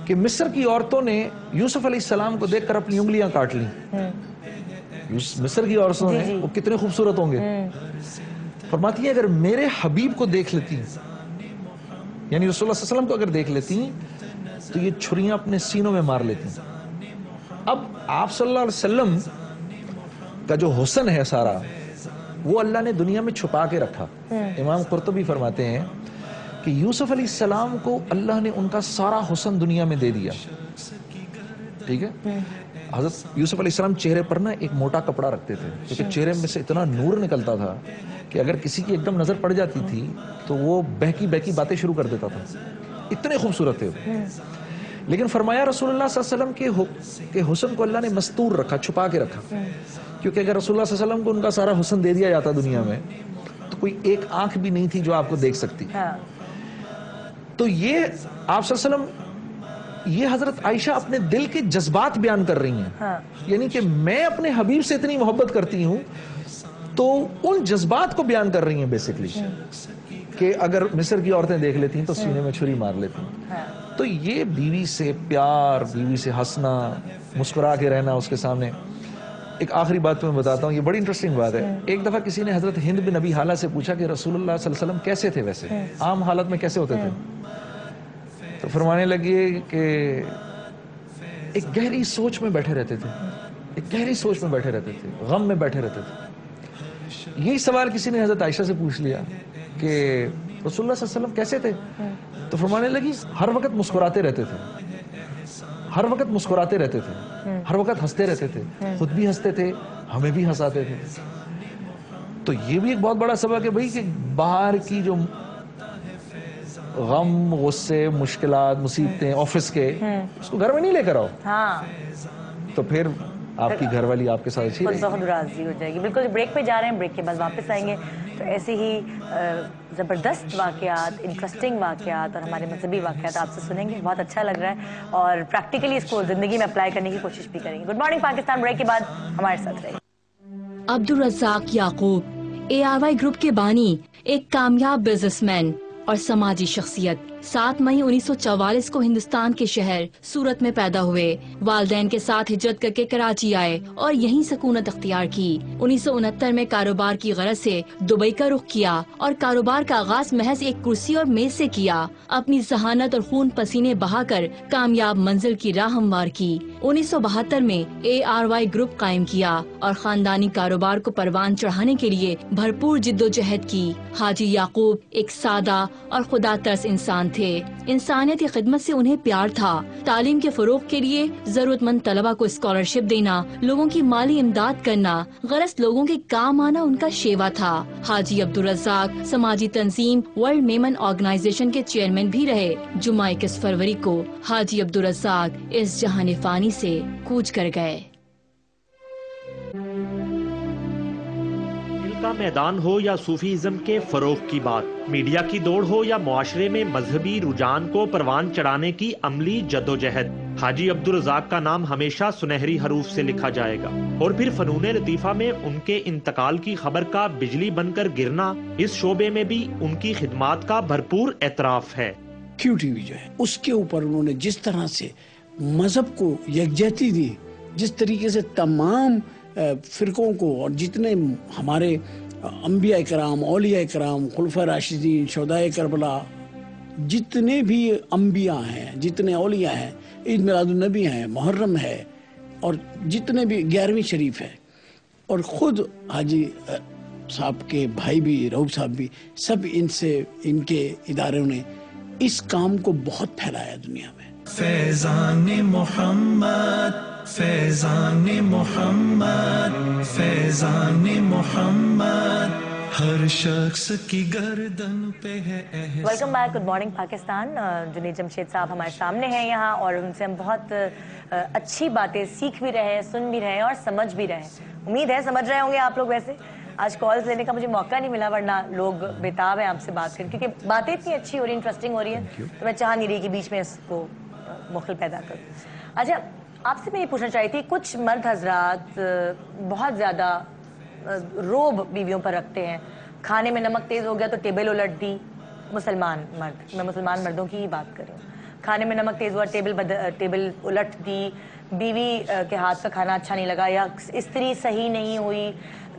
کہ مصر کی عورتوں نے یوسف علیہ السلام کو دیکھ کر اپنی انگلیاں کاٹ لیں. مصر کی عورتوں نے، وہ کتنے خوبصورت ہوں گے. فرماتی ہیں اگر میرے حبیب کو دیکھ لیتی، یعنی رسول اللہ صلی اللہ علیہ وسلم کو اگر دیکھ لیتی تو یہ چھریاں اپنے سینوں میں مار لیتی. اب آپ صلی اللہ علیہ وسلم کا جو حسن ہے سارا، وہ اللہ نے دنیا میں چھپا کے رکھا. امام قرطبی فرماتے ہیں کہ یوسف علیہ السلام کو اللہ نے ان کا سارا حسن دنیا میں دے دیا. ٹھیک ہے؟ حضرت یوسف علیہ السلام چہرے پر نا ایک موٹا کپڑا رکھتے تھے کیونکہ چہرے میں سے اتنا نور نکلتا تھا کہ اگر کسی کی ایک دم نظر پڑ جاتی تھی تو وہ بہکی بہکی باتیں شروع کر دیتا تھا. اتنے خوبصورت تھے. لیکن فرمایا رسول اللہ صلی اللہ علیہ وسلم کے حسن کو اللہ نے مستور رکھا، چھپا کے رکھا، کیونکہ اگر رسول اللہ صلی اللہ علیہ وسلم کو ان کا سارا حسن دے دیا جاتا دنیا میں تو کوئی ایک آنکھ بھی نہیں تھی جو آپ کو دیکھ سکتی. تو یہ آپ صلی اللہ علیہ وسلم، یہ حضرت عائشہ اپنے دل کے جذبات بیان کر رہی ہیں. یعنی کہ میں اپنے حبیب سے اتنی محبت کرتی ہوں تو ان جذبات کو بیان کر رہی ہیں بیسیکلی، کہ اگر مصر کی عورتیں دیکھ لیتی ہیں تو سینے میں چھری مار لیتی ہیں. تو یہ بیوی سے پیار، بیوی سے ہنسنا، مسکرا کے رہنا اس کے سامنے. ایک آخری بات تمہیں بتاتا ہوں، یہ بڑی انٹرسٹنگ بات ہے. ایک دفعہ کسی نے حضرت ہند بن ابی حالہ سے پوچھا کہ رسول اللہ صلی اللہ علیہ وسلم کیسے تھے، ویسے عام حالت میں کیسے ہوتے تھے؟ تو فرمانے لگے کہ ایک گہری سوچ میں بیٹھے رہتے تھے، ایک گہری سوچ میں بیٹھے رہتے تھے، غم میں بیٹھے رہتے تھے. یہی سوال کسی نے حضرت عائشہ سے پوچھ لیا کہ رسول اللہ صلی اللہ علیہ وسلم کیسے تھے؟ تو فرمانے لگی ہر وقت مسکراتے رہتے تھے، ہر وقت مسکراتے رہتے تھے، ہر وقت ہنستے رہتے تھے، خود بھی ہنستے تھے، ہمیں بھی ہنساتے تھے. تو یہ بھی ایک بہت بڑا سبق ہے بھائی کہ باہر کی جو غم، غصے، مشکلات، مصیبتیں آفس کے، اس کو گھر میں نہیں لے کر آؤ. تو پھر آپ کی گھر والی آپ کے ساتھ اچھی رہے گی، خود بخود راضی ہو جائے گی. بالکل. بریک پہ جا رہے ہیں، بریک کے بعد واپس آئیں گے. تو ایسے ہی زبردست واقعات، انٹرسٹنگ واقعات اور ہمارے مذہبی واقعات آپ سے سنیں گے. بہت اچھا لگ رہا ہے اور پریکٹیکلی اس کو زندگی میں اپلائی کرنے کی کوشش بھی کریں گے. گڈ مارننگ پاکستان بریک کے بعد ہمارے ساتھ رہیے. عبدالرزاق یعقوب ARY گروپ کے بانی، ایک کامیاب بزنس مین اور سماجی شخصیت. 7 مئی 1944 کو ہندوستان کے شہر سورت میں پیدا ہوئے. والدین کے ساتھ ہجرت کر کے کراچی آئے اور یہیں سکونت اختیار کی. 1969 میں کاروبار کی غرض سے دبئی کا رخ کیا اور کاروبار کا آغاز محض ایک کرسی اور میز سے کیا. اپنی ذہانت اور خون پسینے بہا کر کامیاب منزل کی راہ ہموار کی. 1972 میں ARY گروپ قائم کیا اور خاندانی کاروبار کو پروان چڑھانے کے لیے بھرپور جد و جہد کی. حاجی یعقوب ایک سادہ اور خدا ترس انسان تھے. انسانیت کی خدمت سے انہیں پیار تھا. تعلیم کے فروغ کے لیے ضرورت مند طلبہ کو اسکالرشپ دینا، لوگوں کی مالی امداد کرنا، غرض لوگوں کے کام آنا ان کا شیوا تھا. حاجی عبدالرزاق سماجی تنظیم ورلڈ میمن آرگنائزیشن کے چیئرمین بھی رہے. جمعہ 21 فروری کو حاجی عبدالرزاق اس جہان فانی سے کوچ کر گئے. کا میدان ہو یا صوفیزم کے فروغ کی بات، میڈیا کی دوڑ ہو یا معاشرے میں مذہبی رجحان کو پروان چڑھانے کی عملی جدوجہد، حاجی عبدالرزاق کا نام ہمیشہ سنہری حروف سے لکھا جائے گا. اور پھر فنون لطیفہ میں ان کے انتقال کی خبر کا بجلی بن کر گرنا اس شعبے میں بھی ان کی خدمات کا بھرپور اعتراف ہے. QTV جو ہے اس کے اوپر انہوں نے جس طرح سے مذہب کو یکجہتی دی، جس طریقے سے تمام فرقوں کو اور جتنے ہمارے انبیاء کرام، اولیاء کرام، خلفاء راشدین، شہداء کربلا، جتنے بھی انبیاء ہیں، جتنے اولیاء ہیں، عید میلاد النبی ہیں، محرم ہے، اور جتنے بھی 11ویں شریف ہے، اور خود حاجی صاحب کے بھائی بھی، رؤوف صاحب بھی، سب ان کے اداروں نے اس کام کو بہت پھیلایا دنیا میں. فیضان محمد، فیضان محمد، فیضان محمد، ہر شخص کی گردن پہ ہے احسان. Welcome back. Good morning Pakistan. Junaid Jamshed صاحب ہمارے سامنے ہیں یہاں اور ان سے ہم بہت اچھی باتیں سیکھ بھی رہے ہیں، سن بھی رہے ہیں اور سمجھ بھی رہے ہیں. امید ہے سمجھ رہے ہوں گے آپ لوگ. ویسے آج کالز لینے کا مجھے موقع نہیں ملا، ورنہ لوگ بےتاب ہیں آپ سے بات کریں، کیونکہ باتیں اتنی اچھی ہو رہی ہیں، انٹرسٹنگ ہو رہی ہیں، تو میں چاہ نہیں رہی کہ بیچ میں اس کو مخل پیدا کروں. اچھا، آپ سے میں یہ پوچھنا چاہی تھی، کچھ مرد حضرات بہت زیادہ روب بیویوں پر رکھتے ہیں. کھانے میں نمک تیز ہو گیا تو ٹیبل الٹ دی. مسلمان مرد، میں مسلمان مردوں کی ہی بات کر رہی ہوں. کھانے میں نمک تیز ہوا، ٹیبل الٹ دی. بیوی کے ہاتھ کا کھانا اچھا نہیں لگا، یا استری صحیح نہیں ہوئی،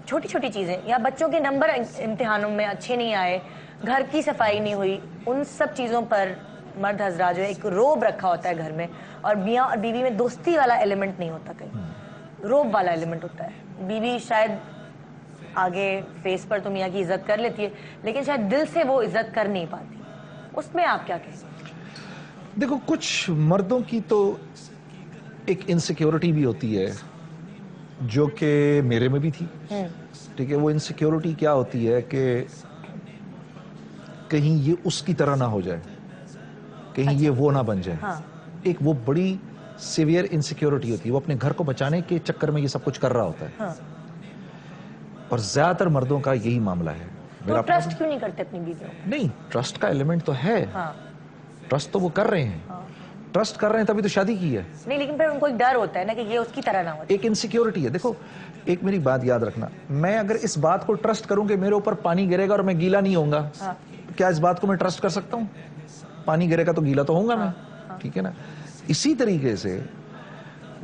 چھوٹی چھوٹی چیزیں، یا بچوں کے نمبر امتحانوں میں اچھے نہیں آئے، گھر کی صفائی نہیں ہوئی، ان سب چیزوں پر مرد حضرات جو ہے ایک روب رکھا ہوتا ہے گھر میں. اور میاں اور بیوی میں دوستی والا ایلیمنٹ نہیں ہوتا، کہیں روب والا ایلیمنٹ ہوتا ہے. بیوی شاید آگے فیس پر تو میاں کی عزت کر لیتی ہے، لیکن شاید دل سے وہ عزت کر نہیں پاتی. اس میں آپ کیا کہیں؟ دیکھو، کچھ مردوں کی تو ایک انسیکیورٹی بھی ہوتی ہے جو کہ میرے میں بھی تھی. ٹھیک ہے، وہ انسیکیورٹی کیا ہوتی ہے کہ کہیں یہ اس کی طرح نہ ہو جائے، کہیں یہ وہ نہ بن جائے. ایک وہ بڑی سیویئر انسیکیورٹی ہوتی ہے، وہ اپنے گھر کو بچانے کے چکر میں یہ سب کچھ کر رہا ہوتا ہے. اور زیادہ تر مردوں کا یہی معاملہ ہے. وہ ٹرسٹ کیوں نہیں کرتے اپنی بیویوں؟ نہیں، ٹرسٹ کا ایلیمنٹ تو ہے، ٹرسٹ تو وہ کر رہے ہیں، ٹرسٹ کر رہے ہیں تبھی تو شادی کی ہے. نہیں، لیکن پھر ان کو ایک ڈر ہوتا ہے نا کہ یہ اس کی طرح نہ ہو. ایک انسیکیورٹی ہے. دیکھو، ایک میری بات یاد رکھنا، میں اگر اس بات کو ٹرسٹ کروں کہ میرے اوپر پانی گرے گا اور میں گیلا نہیں ہوں گا، کیا اس بات کو میں ٹرسٹ کر سکتا ہوں؟ پانی گرے گا تو گیلا تو ہوں گا میں. ٹھیک ہے نا. اسی طریقے سے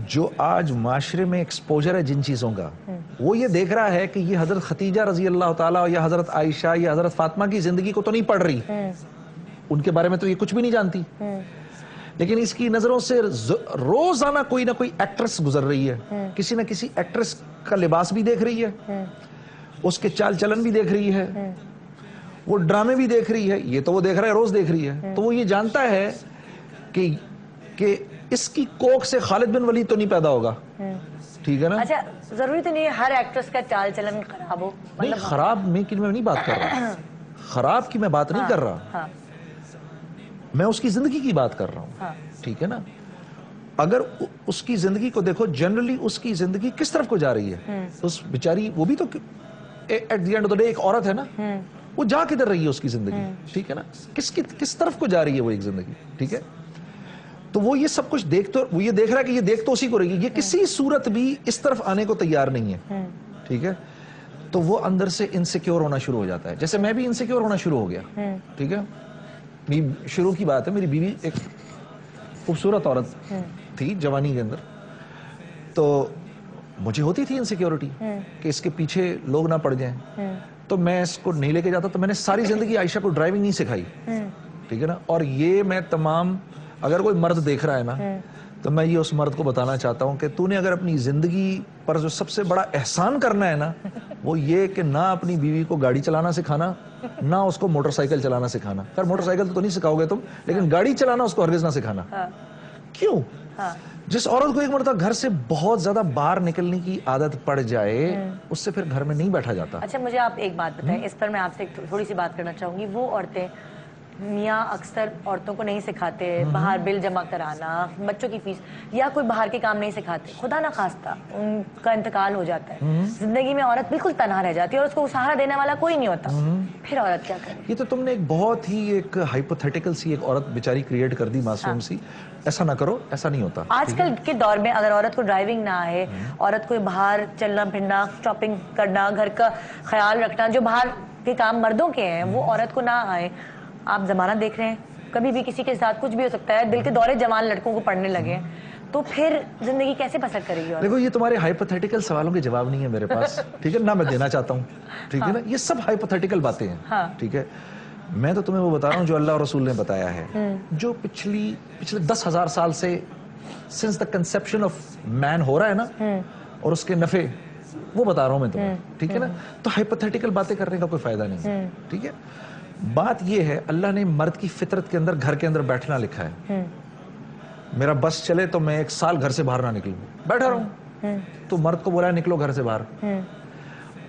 جو آج معاشرے میں ایکسپوجر ہے جن چیزوں کا، وہ یہ دیکھ رہا ہے کہ یہ حضرت خدیجہ رضی اللہ تعالیٰ یا حضرت عائشہ یا حضرت فاطمہ کی زندگی کو تو نہیں پڑھ رہی، ان کے بارے میں تو یہ کچھ بھی نہیں جانتی، لیکن اس کی نظروں سے روزانہ کوئی نہ کوئی ایکٹریس گزر رہی ہے، کسی نہ کسی ایکٹریس کا لباس بھی دیکھ رہی ہے، اس کے چال چلن بھی دیکھ رہی ہے، وہ ڈرامے بھی دیکھ رہی ہے. یہ تو وہ دیکھ رہا ہے، روز دیکھ رہی ہے. تو وہ یہ جانتا ہے کہ اس کی کوکھ سے خالد بن ولید تو نہیں پیدا ہوگا. ٹھیک ہے نا. اچھا، ضروری تو نہیں ہے ہر ایکٹریس کا چال چلن خراب ہو. نہیں، خراب میں نہیں بات کر رہا، خراب کی میں بات نہیں کر رہا، میں اس کی زندگی کی بات کر رہا ہوں. ٹھیک ہے نا. اگر اس کی زندگی کو دیکھو، جنرلی اس کی زندگی کس طرف کو جا رہی ہے، اس بیچاری وہ بھی تو at the end of the day ایک عورت ہے نا, وہ جا کدھر رہی ہے اس کی زندگی, ٹھیک ہے نا, کس طرف کو جا رہی ہے وہ ایک زندگی, ٹھیک ہے. تو وہ یہ سب کچھ وہ یہ دیکھ رہا ہے کہ یہ دیکھ تو اسی کو رہی ہے, یہ کسی صورت بھی اس طرف آنے کو تیار نہیں ہے, ٹھیک ہے. تو وہ اندر سے انسیکیور ہونا شروع ہو جاتا ہے, جیسے میں بھی انسیکیور ہونا شروع ہو گیا, ٹھیک ہے. شروع کی بات ہے, میری بیوی ایک خوبصورت عورت تھی جوانی کے اندر, تو مجھے ہوتی تھی انسیکیورٹی کہ اس کے پیچھے لوگ نہ پڑ جائیں, تو میں اس کو نہیں لے کے جاتا. تو میں نے ساری زندگی عائشہ کو ڈرائیونگ نہیں سکھائی, ٹھیک ہے نا. اور یہ میں تمام, اگر کوئی مرد دیکھ رہا ہے نا, تو میں یہ اس مرد کو بتانا چاہتا ہوں کہ تو نے اگر اپنی زندگی پر جو سب سے بڑا احسان کرنا ہے نا, وہ یہ کہ نہ اپنی بیوی کو گاڑی چلانا سکھانا, نہ اس کو موٹر سائیکل چلانا سکھانا. خیر موٹر سائیکل تو نہیں سکھاؤ گے تم, لیکن گاڑی چلانا اس کو ہرگز نہ سکھانا. کیوں؟ جس عورت کو ایک مرتبہ گھر سے بہت زیادہ باہر نکلنے کی عادت پڑ جائے, اس سے پھر گھر میں نہیں بیٹھا جاتا. اچھا مجھے آپ ایک بات بتائیں, اس پر میں آپ سے تھوڑی سی بات کرنا چاہوں گی. وہ عورتیں, میاں اکثر عورتوں کو نہیں سکھاتے باہر بل جمع کرانا, بچوں کی فیس, یا کوئی باہر کے کام نہیں سکھاتے. خدا نہ خواستہ ان کا انتقال ہو جاتا ہے, زندگی میں عورت بالکل تنہا رہ جاتی ہے اور اس کو سہارا دینے والا کوئی نہیں ہوتا, پھر عورت کیا کرے؟ یہ تو تم نے ایک بہت ہی ایک ہائپوتھیٹیکل سی ایک عورت بیچاری کریٹ کر دی, معصوم سی. ایسا نہ کرو, ایسا نہیں ہوتا. آج کل کے دور میں اگر عورت کو ڈرائیونگ نہ آئے, عورت کو باہر چلنا پھرنا, شاپنگ کرنا, گھر کا خیال رکھنا, جو باہر کے کام مردوں کے ہیں وہ عورت کو نہ آئے. آپ زمانہ دیکھ رہے ہیں, کبھی بھی کسی کے ساتھ کچھ بھی ہو سکتا ہے, دل کے دورے جوان لڑکوں کو پڑنے لگے, تو پھر زندگی کیسے بسر کرے گی؟ دیکھو یہ تمہارے ہائپوتھیٹیکل سوالوں کے جواب نہیں ہے میرے پاس, ٹھیک ہے, نہ میں دینا چاہتا ہوں, ٹھیک ہے نا. یہ سب ہائپوتھیٹیکل باتیں ہیں, ٹھیک ہے. میں تو تمہیں وہ بتا رہا ہوں جو اللہ اور رسول نے بتایا ہے, جو پچھلے 10,000 سال سے سنس دا کنسپشن آف مین ہو رہا ہے نا, اور اس کے نفع, وہ بتا رہا ہوں میں تمہیں, ٹھیک ہے نا. تو ہائپوتھیٹیکل باتیں کرنے کا کوئی فائدہ نہیں, ٹھیک ہے. بات یہ ہے, اللہ نے مرد کی فطرت کے اندر گھر کے اندر بیٹھنا لکھا ہے. میرا بس چلے تو میں 1 سال گھر سے باہر نہ نکلوں, بیٹھا رہوں. تو مرد کو بولا ہے نکلو گھر سے باہر.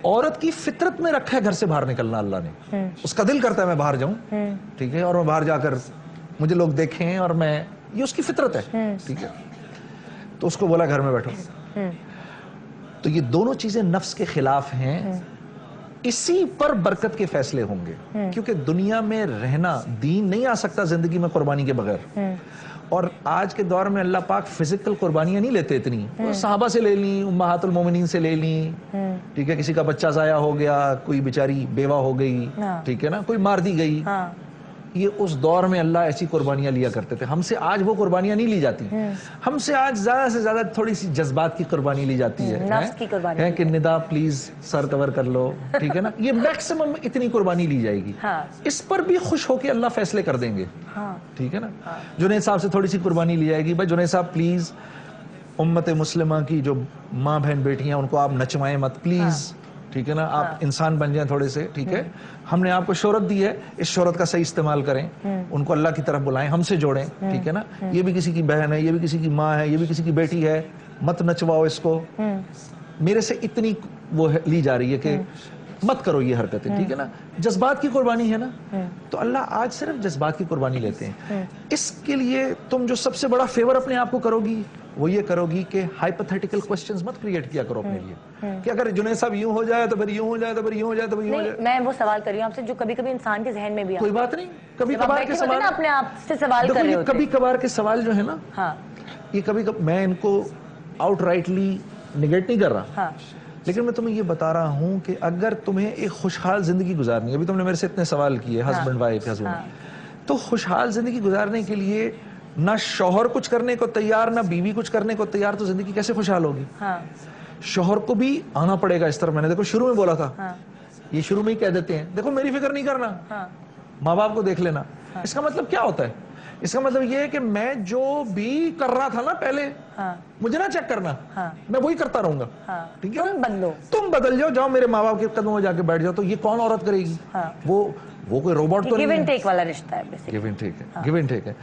عورت کی فطرت میں رکھا ہے گھر سے باہر نکلنا اللہ نے. اس کا دل کرتا ہے میں باہر جاؤں, ٹھیک ہے, اور میں باہر جا کر مجھے لوگ دیکھیں, اور میں, یہ اس کی فطرت ہے, ٹھیک ہے. تو اس کو بولا گھر میں بیٹھو. تو یہ دونوں چیزیں نفس کے خلاف ہیں. اسی پر برکت کے فیصلے ہوں گے, کیونکہ دنیا میں رہنا, دین نہیں آ سکتا زندگی میں قربانی کے بغیر. اور آج کے دور میں اللہ پاک فزیکل قربانیاں نہیں لیتے اتنی, صحابہ سے لے لیں, امہات المومنین سے لے لیں, ٹھیک ہے, کسی کا بچہ ضائع ہو گیا, کوئی بیچاری بیوہ ہو گئی, ٹھیک ہے نا, کوئی مار دی گئی. یہ اس دور میں اللہ ایسی قربانیاں لیا کرتے تھے. ہم سے آج وہ قربانیاں نہیں لی جاتی. ہم سے آج زیادہ سے زیادہ تھوڑی سی جذبات کی قربانی لی جاتی ہے, نفس کی قربانی ہے کہ ندا پلیز سر کور کر لو, ٹھیک ہے نا. یہ میکسیمم اتنی قربانی لی جائے گی. اس پر بھی خوش ہو کے اللہ فیصلے کر دیں گے, ٹھیک ہے نا. جنید صاحب سے تھوڑی سی قربانی لی جائے گی, بھائی جنید صاحب پلیز امت مسلمہ کی جو ماں بہن بیٹیاں ان کو آپ نچوائیں مت پلیز, ٹھیک ہے نا, آپ انسان بن جائیں تھوڑے سے, ٹھیک ہے. ہم نے آپ کو شہرت دی ہے, اس شہرت کا صحیح استعمال کریں, ان کو اللہ کی طرف بلائیں, ہم سے جوڑیں, ٹھیک ہے نا. یہ بھی کسی کی بہن ہے, یہ بھی کسی کی ماں ہے, یہ بھی کسی کی بیٹی ہے, مت نچواؤ اس کو. میرے سے اتنی وہ لی جا رہی ہے کہ مت کرو یہ حرکتیں, ٹھیک ہے نا. جذبات کی قربانی ہے نا, تو اللہ آج صرف جذبات کی قربانی لیتے ہیں. اس کے لیے تم جو سب سے بڑا فیور اپنے آپ کو کرو گی وہ یہ کرو گی کہ ہائپوتھیٹیکل کوسچنز مت کریٹ کیا کرو اپنے لیے, کہ اگر جنید صاحب یوں ہو جائے تو پھر یوں ہو جائے, تو پھر یوں ہو جائے, تو پھر یوں ہو جائے. میں وہ سوال کر رہی ہوں آپ سے جو کبھی کبھی انسان کے ذہن میں بھی کوئی بات نہیں, کبھی کبھار کے سوال اپنے آپ سے سوال کر رہے ہوتے ہیں. کبھی کبھار کے سوال جو ہے نا, یہ کبھی میں ان کو آؤٹ رائٹلی نگیٹ نہیں کر رہا, لیکن میں تمہیں یہ بتا رہا ہوں کہ اگر تمہیں ایک خوشحال زندگی گزارنی ہے, ابھی تم نے میرے سے اتنے سوال کیے ہسبینڈ وائف ہسبینڈ, تو خوشحال زندگی گزارنے کے لیے نہ شوہر کچھ کرنے کو تیار, نہ بیوی کچھ کرنے کو تیار, تو زندگی کیسے خوشحال ہوگی؟ شوہر کو بھی آنا پڑے گا اس طرح. میں نے دیکھو شروع میں بولا تھا, یہ شروع میں ہی کہہ دیتے ہیں دیکھو میری فکر نہیں کرنا, ماں باپ کو دیکھ لینا. اس کا مطلب کیا ہوتا ہے؟ اس کا مطلب یہ ہے کہ میں جو بھی کر رہا تھا نا پہلے, مجھے نہ چیک کرنا, میں وہی کرتا رہوں گا, ٹھیک ہے. تم بدل جاؤ, جاؤ میرے ماں باپ کے قدموں میں جا کے بیٹھ جاؤ. تو یہ کون عورت کرے گی؟ وہ کوئی روبوٹ تو نہیں ہے. گیو اینڈ ٹیک والا رشتہ ہے, گیو اینڈ ٹیک ہے, گیو اینڈ ٹیک ہے.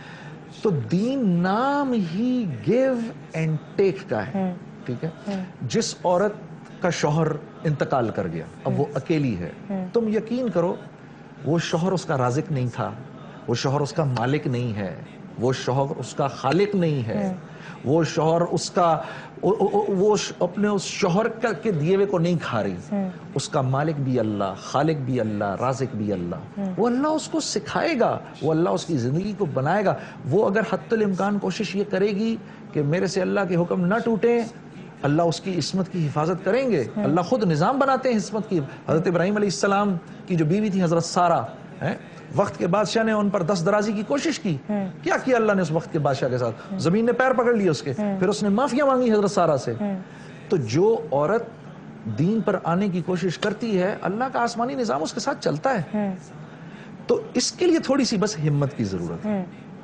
تو دین نام ہی گیو اینڈ ٹیک کا ہے, ٹھیک ہے. جس عورت کا شوہر انتقال کر گیا, اب وہ اکیلی ہے, تم یقین کرو وہ شوہر اس کا رازق نہیں تھا, وہ شوہر اس کا مالک نہیں ہے, وہ شوہر اس کا خالق نہیں ہے، وہ شوہر اس کا وہ اپنے اس شوہر کے دیے ہوئے کو نہیں کھا رہی، اس کا مالک بھی اللہ، خالق بھی اللہ، رازق بھی اللہ، وہ اللہ اس کو سکھائے گا، وہ اللہ اس کی زندگی کو بنائے گا. وہ اگر حتی الامکان کوشش یہ کرے گی کہ میرے سے اللہ کے حکم نہ ٹوٹیں، اللہ اس کی عصمت کی حفاظت کریں گے. اللہ خود نظام بناتے ہیں عصمت کی. حضرت ابراہیم علیہ السلام کی جو بیوی تھی حضرت سارہ، وقت کے بادشاہ نے ان پر دست درازی کی کوشش کی. کیا کیا اللہ نے اس وقت کے بادشاہ کے ساتھ؟ زمین نے پیر پکڑ لیے اس کے، پھر اس نے معافیاں مانگی حضرت سارہ سے. تو جو عورت دین پر آنے کی کوشش کرتی ہے، اللہ کا آسمانی نظام اس کے ساتھ چلتا ہے. تو اس کے لیے تھوڑی سی بس ہمت کی ضرورت ہے،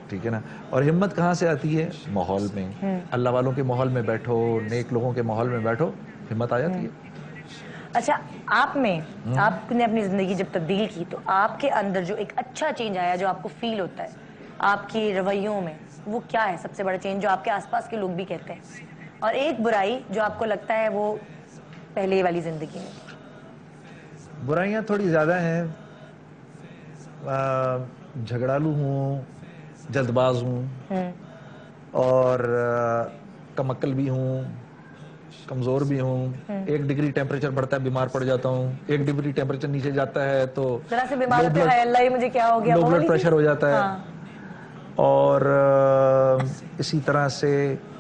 ٹھیک ہے نا. اور ہمت کہاں سے آتی ہے؟ ماحول میں. اللہ والوں کے ماحول میں بیٹھو، نیک لوگوں کے ماحول میں بیٹھو، ہمت آ جاتی ہے. اچھا، آپ نے اپنی زندگی جب تبدیل کی تو آپ کے اندر جو ایک اچھا چینج آیا جو آپ کو فیل ہوتا ہے آپ کی رویوں میں، وہ کیا ہے سب سے بڑا چینج جو آپ کے آس پاس کے لوگ بھی کہتے ہیں؟ اور ایک برائی جو آپ کو لگتا ہے وہ پہلے والی زندگی میں؟ برائیاں تھوڑی زیادہ ہیں، جھگڑالو ہوں، جلد باز ہوں، اور کم عقل بھی ہوں، کمزور بھی ہوں. 1 ڈگری ٹیمپریچر بڑھتا ہے بیمار پڑ جاتا ہوں، 1 ڈگری ٹیمپریچر نیچے جاتا ہے تو ذرا سے بیمار ہوتے ہیں، اللہ ہی مجھے کیا ہو گیا، لو بلڈ پریشر ہو جاتا ہے. اور اسی طرح سے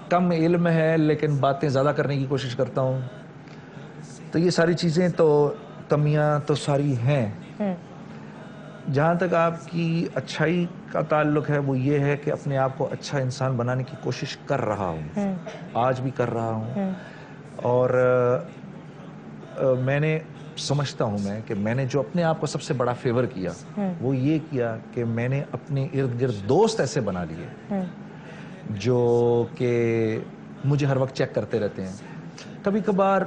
کم علم ہے لیکن باتیں زیادہ کرنے کی کوشش کرتا ہوں. تو یہ ساری چیزیں تو کمیاں تو ساری ہیں. جہاں تک آپ کی اچھائی کا تعلق ہے وہ یہ ہے کہ اپنے آپ کو اچھا انسان بنانے کی کوشش کر رہا ہوں، آج بھی کر رہا ہوں. اور میں نے سمجھتا ہوں کہ میں نے جو اپنے آپ کو سب سے بڑا فیور کیا وہ یہ کیا کہ میں نے اپنے ارد گرد دوست ایسے بنا لیے جو کہ مجھے ہر وقت چیک کرتے رہتے ہیں. کبھی کبھار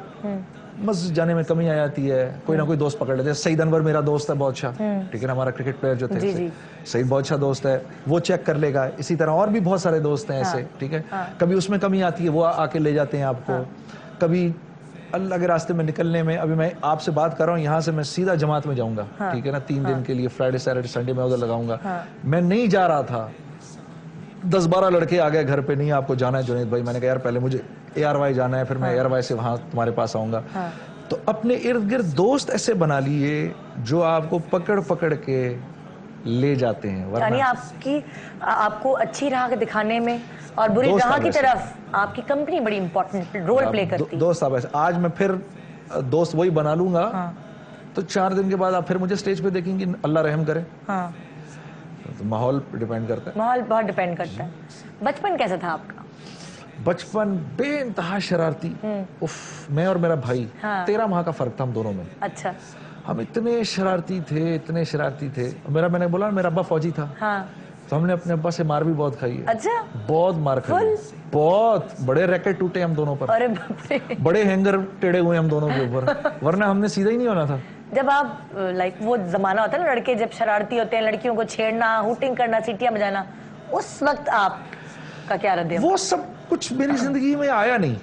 مسجد جانے میں کمی آ جاتی ہے، کوئی نہ کوئی دوست پکڑ لیتے ہیں. سعید انور میرا دوست ہے بہت اچھا، ٹھیک ہے نا، ہمارا کرکٹ پلیئر جو تھے، سعید بہت اچھا دوست ہے، وہ چیک کر لے گا. اسی طرح اور بھی بہت سارے دوست ہیں ایسے، ٹھیک ہے. کبھی اس میں کمی آتی ہے وہ آ کے لے جاتے ہیں آپ کو. کبھی اللہ کے راستے میں نکلنے میں، ابھی میں آپ سے بات کر رہا ہوں یہاں سے میں سیدھا جماعت میں جاؤں گا، ٹھیک ہے نا، 3 دن کے لیے، فرائیڈے سیٹرڈے سنڈے میں ادھر لگاؤں گا. میں نہیں جا رہا تھا، 10-12 لڑکے آ گئے گھر پہ، نہیں آپ کو جانا ہے جنید بھائی. میں نے کہا یار پہلے مجھے ARY جانا ہے، پھر میں ARY سے وہاں تمہارے پاس آؤں گا. تو اپنے ارد گرد دوست ایسے بنا لیے جو آپ کو پکڑ پکڑ کے لے جاتے ہیں. یعنی آپ کو اچھی راہ دکھانے میں اور بری راہ کی طرف آپ کی کمپنی بڑی امپورٹنٹ رول پلے کرتی ہے. دوست آپ ایسے، آج میں پھر دوست وہی بنا لوں گا تو 4 دن کے بعد آپ پھر مجھے سٹیج پہ دیکھیں گے، اللہ رحم کرے. ماحول ڈیپینڈ کرتا ہے، ماحول بہت ڈیپینڈ کرتا ہے. بچپن کیسا تھا آپ کا؟ بچپن بے انتہا شرارتی. میں اور میرا بھائی 13 ماہ کا فرق تھا ہم دونوں میں. اچھا. ہم اتنے شرارتی تھے. میں نے بولا میرا ابا فوجی تھا، تو ہم نے اپنے ابا سے مار بھی بہت کھائی ہے. اچھا. بہت مار کھائی، بہت بڑے ریکٹ ٹوٹے ہم دونوں پر، بڑے ہینگر ٹیڑے ہوئے ہم دونوں کے اوپر، ورنہ ہم نے سیدھا ہی نہیں ہونا تھا. جب آپ وہ زمانہ ہوتا ہے نا لڑکے جب شرارتی ہوتے ہیں، لڑکیوں کو چھیڑنا، ہوٹنگ کرنا، سیٹیاں بجانا، اس وقت آپ کا کیا رد عمل؟ وہ سب کچھ میری زندگی میں آیا نہیں.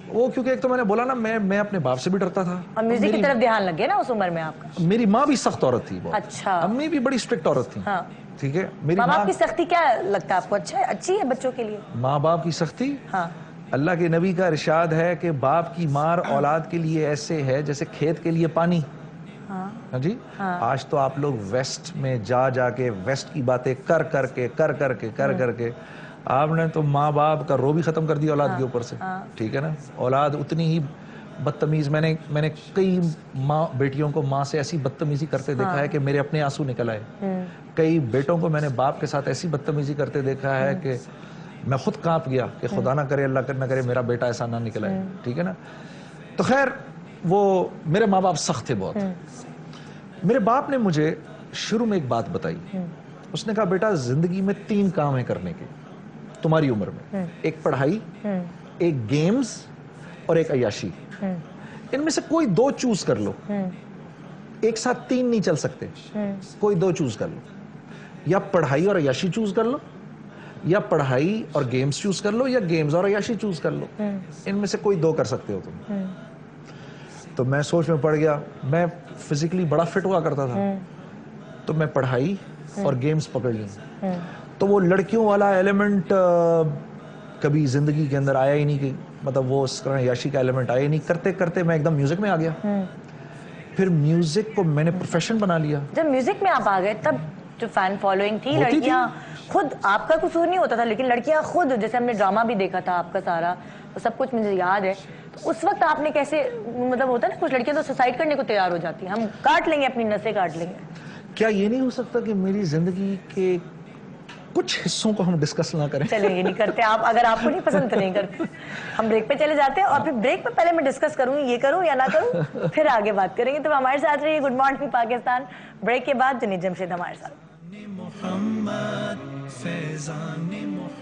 وہ کیونکہ ایک تو میں نے بولا نا میں اپنے باپ سے بھی ڈرتا تھا، اور میوزک کی طرف دھیان لگ گیا نا اس عمر میں آپ کا. میری ماں بھی سخت عورت تھی بہت. اچھا. امی بھی بڑی اسٹرکٹ عورت تھی، ٹھیک ہے. میری ماں باپ کی سختی کیا لگتا ہے آپ کو؟ اچھی ہے بچوں کے لیے ماں باپ کی سختی؟ اللہ کے نبی کا ارشاد ہے کہ باپ کی مار اولاد کے لیے ایسے ہے جیسے کھیت کے لیے پانی. جی آج تو آپ لوگ ویسٹ میں جا کے ویسٹ کی باتیں کر کے آپ نے تو ماں باپ کا رو بھی ختم کر دیا اولاد کے اوپر سے، ٹھیک ہے نا. اولاد اتنی ہی بدتمیز، میں نے کئی ماں بیٹیوں کو ماں سے ایسی بدتمیزی کرتے دیکھا ہے کہ میرے اپنے آنسو نکل آئے. کئی بیٹوں کو میں نے باپ کے ساتھ ایسی بدتمیزی کرتے دیکھا ہے کہ میں خود کانپ گیا کہ خدا نہ کرے، اللہ نہ کرے میرا بیٹا ایسا نہ نکل آئے، ٹھیک ہے نا. تو خیر وہ میرے ماں باپ سخت تھے بہت. میرے باپ نے مجھے شروع میں ایک بات بتائی، اس نے کہا بیٹا زندگی میں 3 کام ہیں کرنے کے تمہاری عمر میں، ایک پڑھائی، ایک گیمز اور ایک عیاشی. ان میں سے کوئی 2 چوز کر لو. ایک ساتھ 3 نہیں چل سکتے، کوئی 2 چوز کر لو. یا پڑھائی اور عیاشی چوز کر لو، یا پڑھائی اور گیمز چوز کر لو، یا گیمز اور عیاشی چوز کر لو. ان میں سے کوئی 2 کر سکتے ہو تم. تو میں سوچ میں پڑ گیا. میں فزیکلی بڑا فٹ ہوا کرتا تھا، تو میں پڑھائی اور گیمز پکڑ لی. تو وہ لڑکیوں والا ایلیمنٹ کبھی زندگی کے اندر آیا ہی نہیں, کہ مطلب وہ اس طرح یاشی کا ایلیمنٹ آیا ہی نہیں. کرتے کرتے میں ایک دم میوزک میں آ گیا. پھر میوزک کو میں نے پروفیشن بنا لیا. جب میوزک میں آپ آ گئے تب جو فین فالوئنگ تھی, لڑکیاں خود, آپ کا قصور نہیں ہوتا تھا لیکن لڑکیاں خود, جیسے ہم نے ڈرامہ بھی دیکھا تھا آپ کا سارا, وہ سب کچھ مجھے یاد ہے. تو اس وقت آپ نے کیسے, مطلب ہوتا ہے نا کچھ لڑکیاں تو سوسائڈ کرنے کو تیار ہو جاتی ہیں, ہم کاٹ لیں گے اپنی نسیں کاٹ لیں گے. کیا یہ نہیں ہو سکتا کہ میری زندگی کے کچھ حصوں کو ہم ڈسکس نہ کریں؟ چلیں یہ نہیں کرتے آپ, اگر آپ کو نہیں پسند تو نہیں کرتے. ہم بریک پہ چلے جاتے ہیں اور پھر بریک پہ پہلے میں ڈسکس کروں گی, یہ کروں یا نہ کروں, پھر آگے بات کریں گے. تو ہمارے ساتھ رہیے. Good morning Pakistan. بریک کے بعد جنید جمشید ہمارے ساتھ.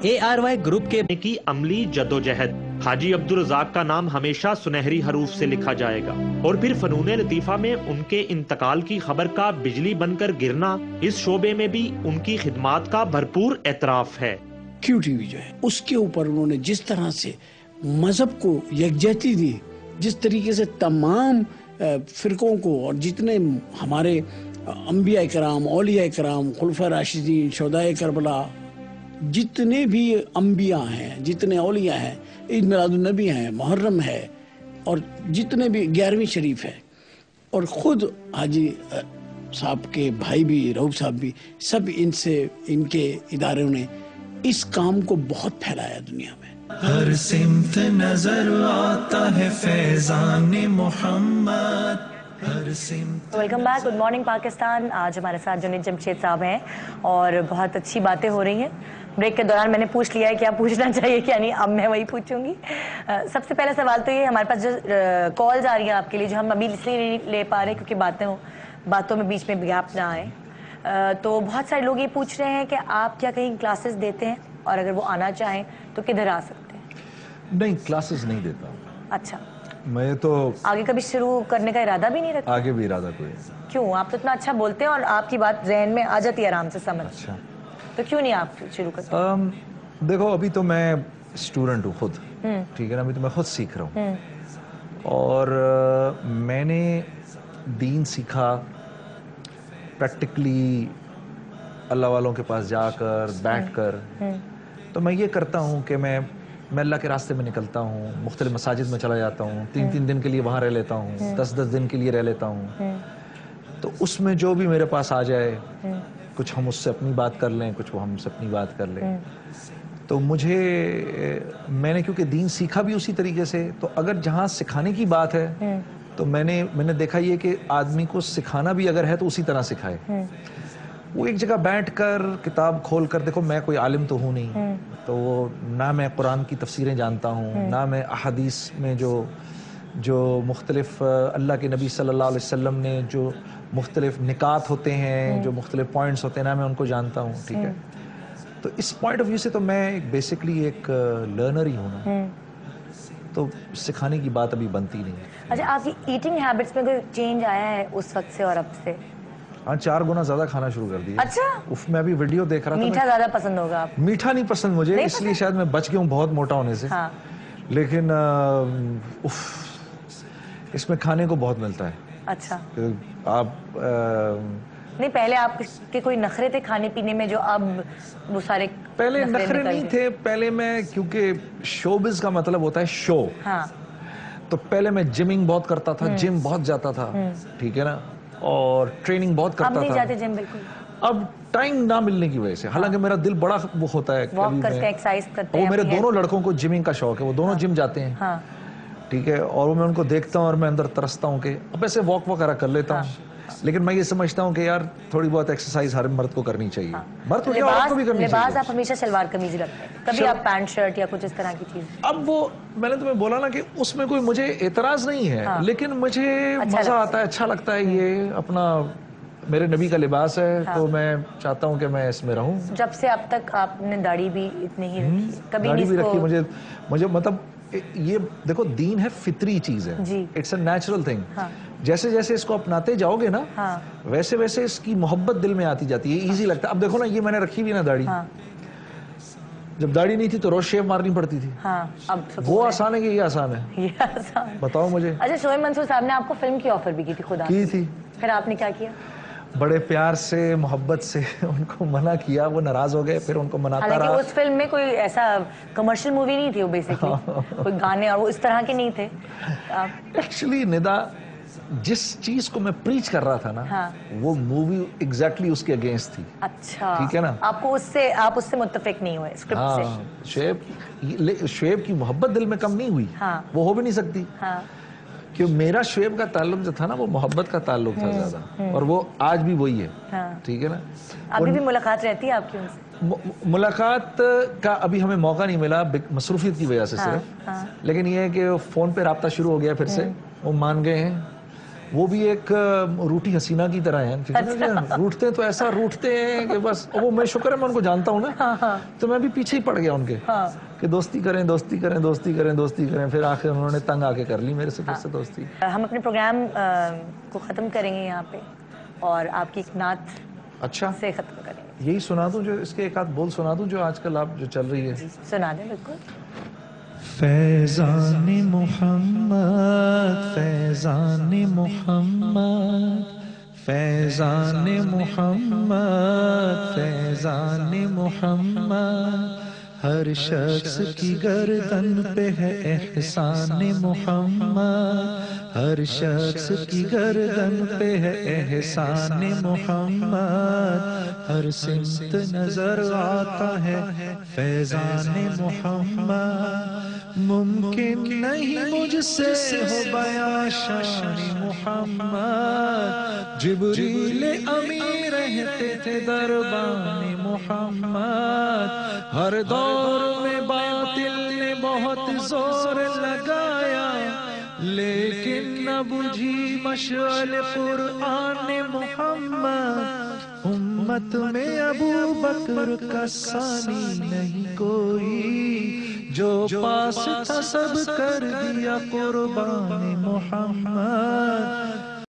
ARY گروپ کی عملی جدوجہد. حاجی عبدالرزاق کا نام ہمیشہ سنہری حروف سے لکھا جائے گا, اور پھر فنون لطیفہ میں ان کے انتقال کی خبر کا بجلی بن کر گرنا اس شعبے میں بھی ان کی خدمات کا بھرپور اعتراف ہے. QTV جو ہے اس کے اوپر انہوں نے جس طرح سے مذہب کو یکجہتی دی, جس طریقے سے تمام فرقوں کو اور جتنے ہمارے انبیاء کرام, اولیاء کرام, خلفاء راشدین, شہدائے کربلا, جتنے بھی انبیاء ہیں, جتنے اولیاء ہیں, عید میلاد النبی ہیں, محرم ہے, اور جتنے بھی 11ویں شریف ہے, اور خود حاجی صاحب کے بھائی بھی, رؤوف صاحب بھی, سب ان کے اداروں نے اس کام کو بہت پھیلایا دنیا میں. ہر سمت نظر آتا ہے Faizan Muhammad. Welcome back. Good morning Pakistan. آج ہمارے ساتھ جنید جمشید صاحب ہیں اور بہت اچھی باتیں ہو رہی ہیں. بریک کے دوران میں نے پوچھ لیا ہے کیا پوچھنا چاہیے کیا نہیں, اب میں وہی پوچھوں گی. سب سے پہلا سوال تو یہ, ہمارے پاس جو کالز آ رہی ہیں آپ کے لیے, جو ہم ابھی اس لیے نہیں لے پا رہے کیونکہ باتوں میں بیچ میں گیپ نہ آئے, تو بہت سارے لوگ یہ پوچھ رہے ہیں کہ آپ کیا کہیں کلاسز دیتے ہیں, اور اگر وہ آنا چاہیں تو کدھر آ سکتے ہیں؟ نہیں, کلاسز نہیں دیتا. اچھا. میں تو آگے کبھی شروع کرنے کا ارادہ بھی نہیں رکھتا؟ آگے بھی ارادہ کوئی. کیوں؟ آپ تو اتنا اچھا بولتے ہیں اور آپ کی بات ذہن میں آ جاتی ہے آرام سے سمجھ. اچھا, تو کیوں نہیں آپ شروع کرتے؟ دیکھو ابھی تو میں اسٹوڈنٹ ہوں خود, ٹھیک ہے نا, ابھی تو میں خود سیکھ رہا ہوں, اور میں نے دین سیکھا پریکٹیکلی اللہ والوں کے پاس جا کر بیٹھ کر. تو میں یہ کرتا ہوں کہ میں اللہ کے راستے میں نکلتا ہوں, مختلف مساجد میں چلا جاتا ہوں, 3 دن کے لیے وہاں رہ لیتا ہوں, 10 دن کے لیے رہ لیتا ہوں. تو اس میں جو بھی میرے پاس آ جائے, کچھ ہم اس سے اپنی بات کر لیں, کچھ وہ ہم سے اپنی بات کر لیں. تو میں نے کیونکہ دین سیکھا بھی اسی طریقے سے, تو اگر جہاں سکھانے کی بات ہے تو میں نے دیکھا یہ کہ آدمی کو سکھانا بھی اگر ہے تو اسی طرح سکھائے. وہ ایک جگہ بیٹھ کر کتاب کھول کر, دیکھو میں کوئی عالم تو ہوں نہیں, تو نہ میں قرآن کی تفسیریں جانتا ہوں, نہ میں احادیث میں جو مختلف اللہ کے نبی صلی اللہ علیہ وسلم نے جو مختلف نکات ہوتے ہیں, جو مختلف پوائنٹس ہوتے ہیں, نہ میں ان کو جانتا ہوں. ٹھیک ہے, تو اس پوائنٹ آف ویو سے تو میں بیسکلی ایک لرنر ہی ہوں نا, تو سکھانے کی بات ابھی بنتی نہیں. اچھا, آپ کی ایٹنگ ہیبٹس میں کوئی چینج آیا ہے اس وقت سے اور اب سے؟ ہاں, 4 گنا زیادہ کھانا شروع کر دیا. اچھا, میں ابھی ویڈیو دیکھ رہا تھا. میٹھا زیادہ پسند ہوگا آپ؟ میٹھا نہیں پسند مجھے, اس لیے شاید میں بچ گیا ہوں بہت موٹا ہونے سے. لیکن اس میں کھانے کو بہت ملتا ہے. اچھا, آپ نہیں پہلے آپ کے کوئی نخرے تھے کھانے پینے میں جو اب وہ سارے؟ پہلے نخرے نہیں تھے. پہلے میں, کیونکہ شوبز کا مطلب ہوتا ہے شو, تو پہلے میں جمنگ بہت کرتا تھا, جم بہت جاتا تھا, ٹھیک ہے نا, اور ٹریننگ بہت کرتا تھا. اب نہیں جاتے جم بالکل؟ اب ٹائم نہ ملنے کی وجہ سے, حالانکہ میرا دل بڑا وہ ہوتا ہے, واک کرتے ہیں, ایکسرسائز کرتے ہیں. وہ میرے دونوں لڑکوں کو جمنگ کا شوق ہے, وہ دونوں جم جاتے ہیں, ٹھیک ہے, اور میں ان کو دیکھتا ہوں اور میں اندر ترستا ہوں کہ اب ایسے واک وغیرہ کر لیتا ہوں. لیکن میں یہ سمجھتا ہوں کہ یار تھوڑی بہت ایکسرسائز ہر مرد کو کرنی چاہیے. مرد کو کیا, عورت کو بھی کرنی چاہیے. لباس آپ ہمیشہ شلوار قمیض رکھتے ہیں, کبھی آپ پینٹ شرٹ یا کچھ اس طرح کی چیز؟ اب وہ میں نے تمہیں بولا نا کہ اس میں کوئی مجھے اعتراض نہیں ہے, لیکن مجھے مزہ آتا ہے, اچھا لگتا ہے. یہ اپنا میرے نبی کا لباس ہے, تو میں چاہتا ہوں کہ میں اس میں رہوں. جب سے اب تک آپ نے داڑھی بھی اتنی ہی رکھی, کبھی داڑھی بھی رکھی. مجھے مطلب یہ دیکھو, دین ہے, فطری چیز ہے, اٹس اے نیچرل تھنگ. جیسے جیسے اس کو اپناتے جاؤ گے نا, ویسے ویسے اس کی محبت دل میں آتی جاتی ہے, ایزی لگتا ہے. اب دیکھو نا, یہ میں نے رکھی بھی نا داڑھی, جب داڑھی نہیں تھی تو روز شیو مارنی پڑتی تھی. وہ آسان ہے کہ یہ آسان ہے؟ بتاؤ مجھے. اچھا, شعیب منصور صاحب نے آپ کو فلم کی آفر بھی کی تھی, خدا کی تھی, پھر آپ نے کیا کیا؟ بڑے پیار سے محبت سے ان کو منع کیا, وہ ناراض ہو گئے, پھر ان کو مناتا رہا. حالانکہ اس فلم میں کوئی ایسا کمرشل مووی نہیں تھی, وہ بیسکلی کوئی گانے اور وہ اس طرح کے نہیں تھے. ایکچولی ندا, جس چیز کو میں پریچ کر رہا تھا نا, وہ مووی ایگزیکٹلی اس کے اگینسٹ تھی. اچھا, ٹھیک ہے نا, آپ اس سے متفق نہیں ہوئے اسکرپٹ سے. شعیب کی محبت دل میں کم نہیں ہوئی, وہ ہو بھی نہیں سکتی, کہ میرا شعیب کا تعلق جو تھا نا وہ محبت کا تعلق تھا زیادہ, اور وہ آج بھی وہی ہے. ٹھیک ہے نا, ابھی بھی ملاقات رہتی ہے آپ کی ان سے؟ ملاقات کا ابھی ہمیں موقع نہیں ملا مصروفیت کی وجہ سے صرف, لیکن یہ ہے کہ فون پہ رابطہ شروع ہو گیا پھر سے, وہ مان گئے ہیں. وہ بھی ایک روٹی حسینہ کی طرح ہیں, روٹتے ہیں تو ایسا روٹتے ہیں کہ بس, وہ میں شکر ہے میں ان کو جانتا ہوں نا, تو میں بھی پیچھے ہی پڑ گیا ان کے کہ دوستی کریں دوستی کریں دوستی کریں دوستی کریں. پھر آخر انہوں نے تنگ آ کے کر لی میرے سے پھر سے دوستی. ہم اپنے پروگرام کو ختم کریں گے یہاں پہ, اور آپ کی ایک نعت اچھا سے ختم کریں گے. یہی سنا دوں, جو اس کے ایک آدھ بول سنا دوں جو آج کل آپ جو چل رہی ہے؟ سنا دیں بالکل. فیضان محمد فیضان محمد فیضان محمد فیضان محمد, ہر شخص کی گردن پہ ہے احسان محمد, ہر شخص کی گردن پہ ہے احسان محمد, ہر سمت نظر آتا ہے فیضان محمد. ممکن نہیں مجھ سے ہو بیان شان محمد, جبریل امی رہتے تھے دربان محمد. ہر دور میں باطل نے بہت زور لگایا, لیکن نہ بجھی مشعل قرآن محمد. امت میں ابو بکر کا ثانی نہیں کوئی, جو پاس تھا سب کر دیا قربان محمد.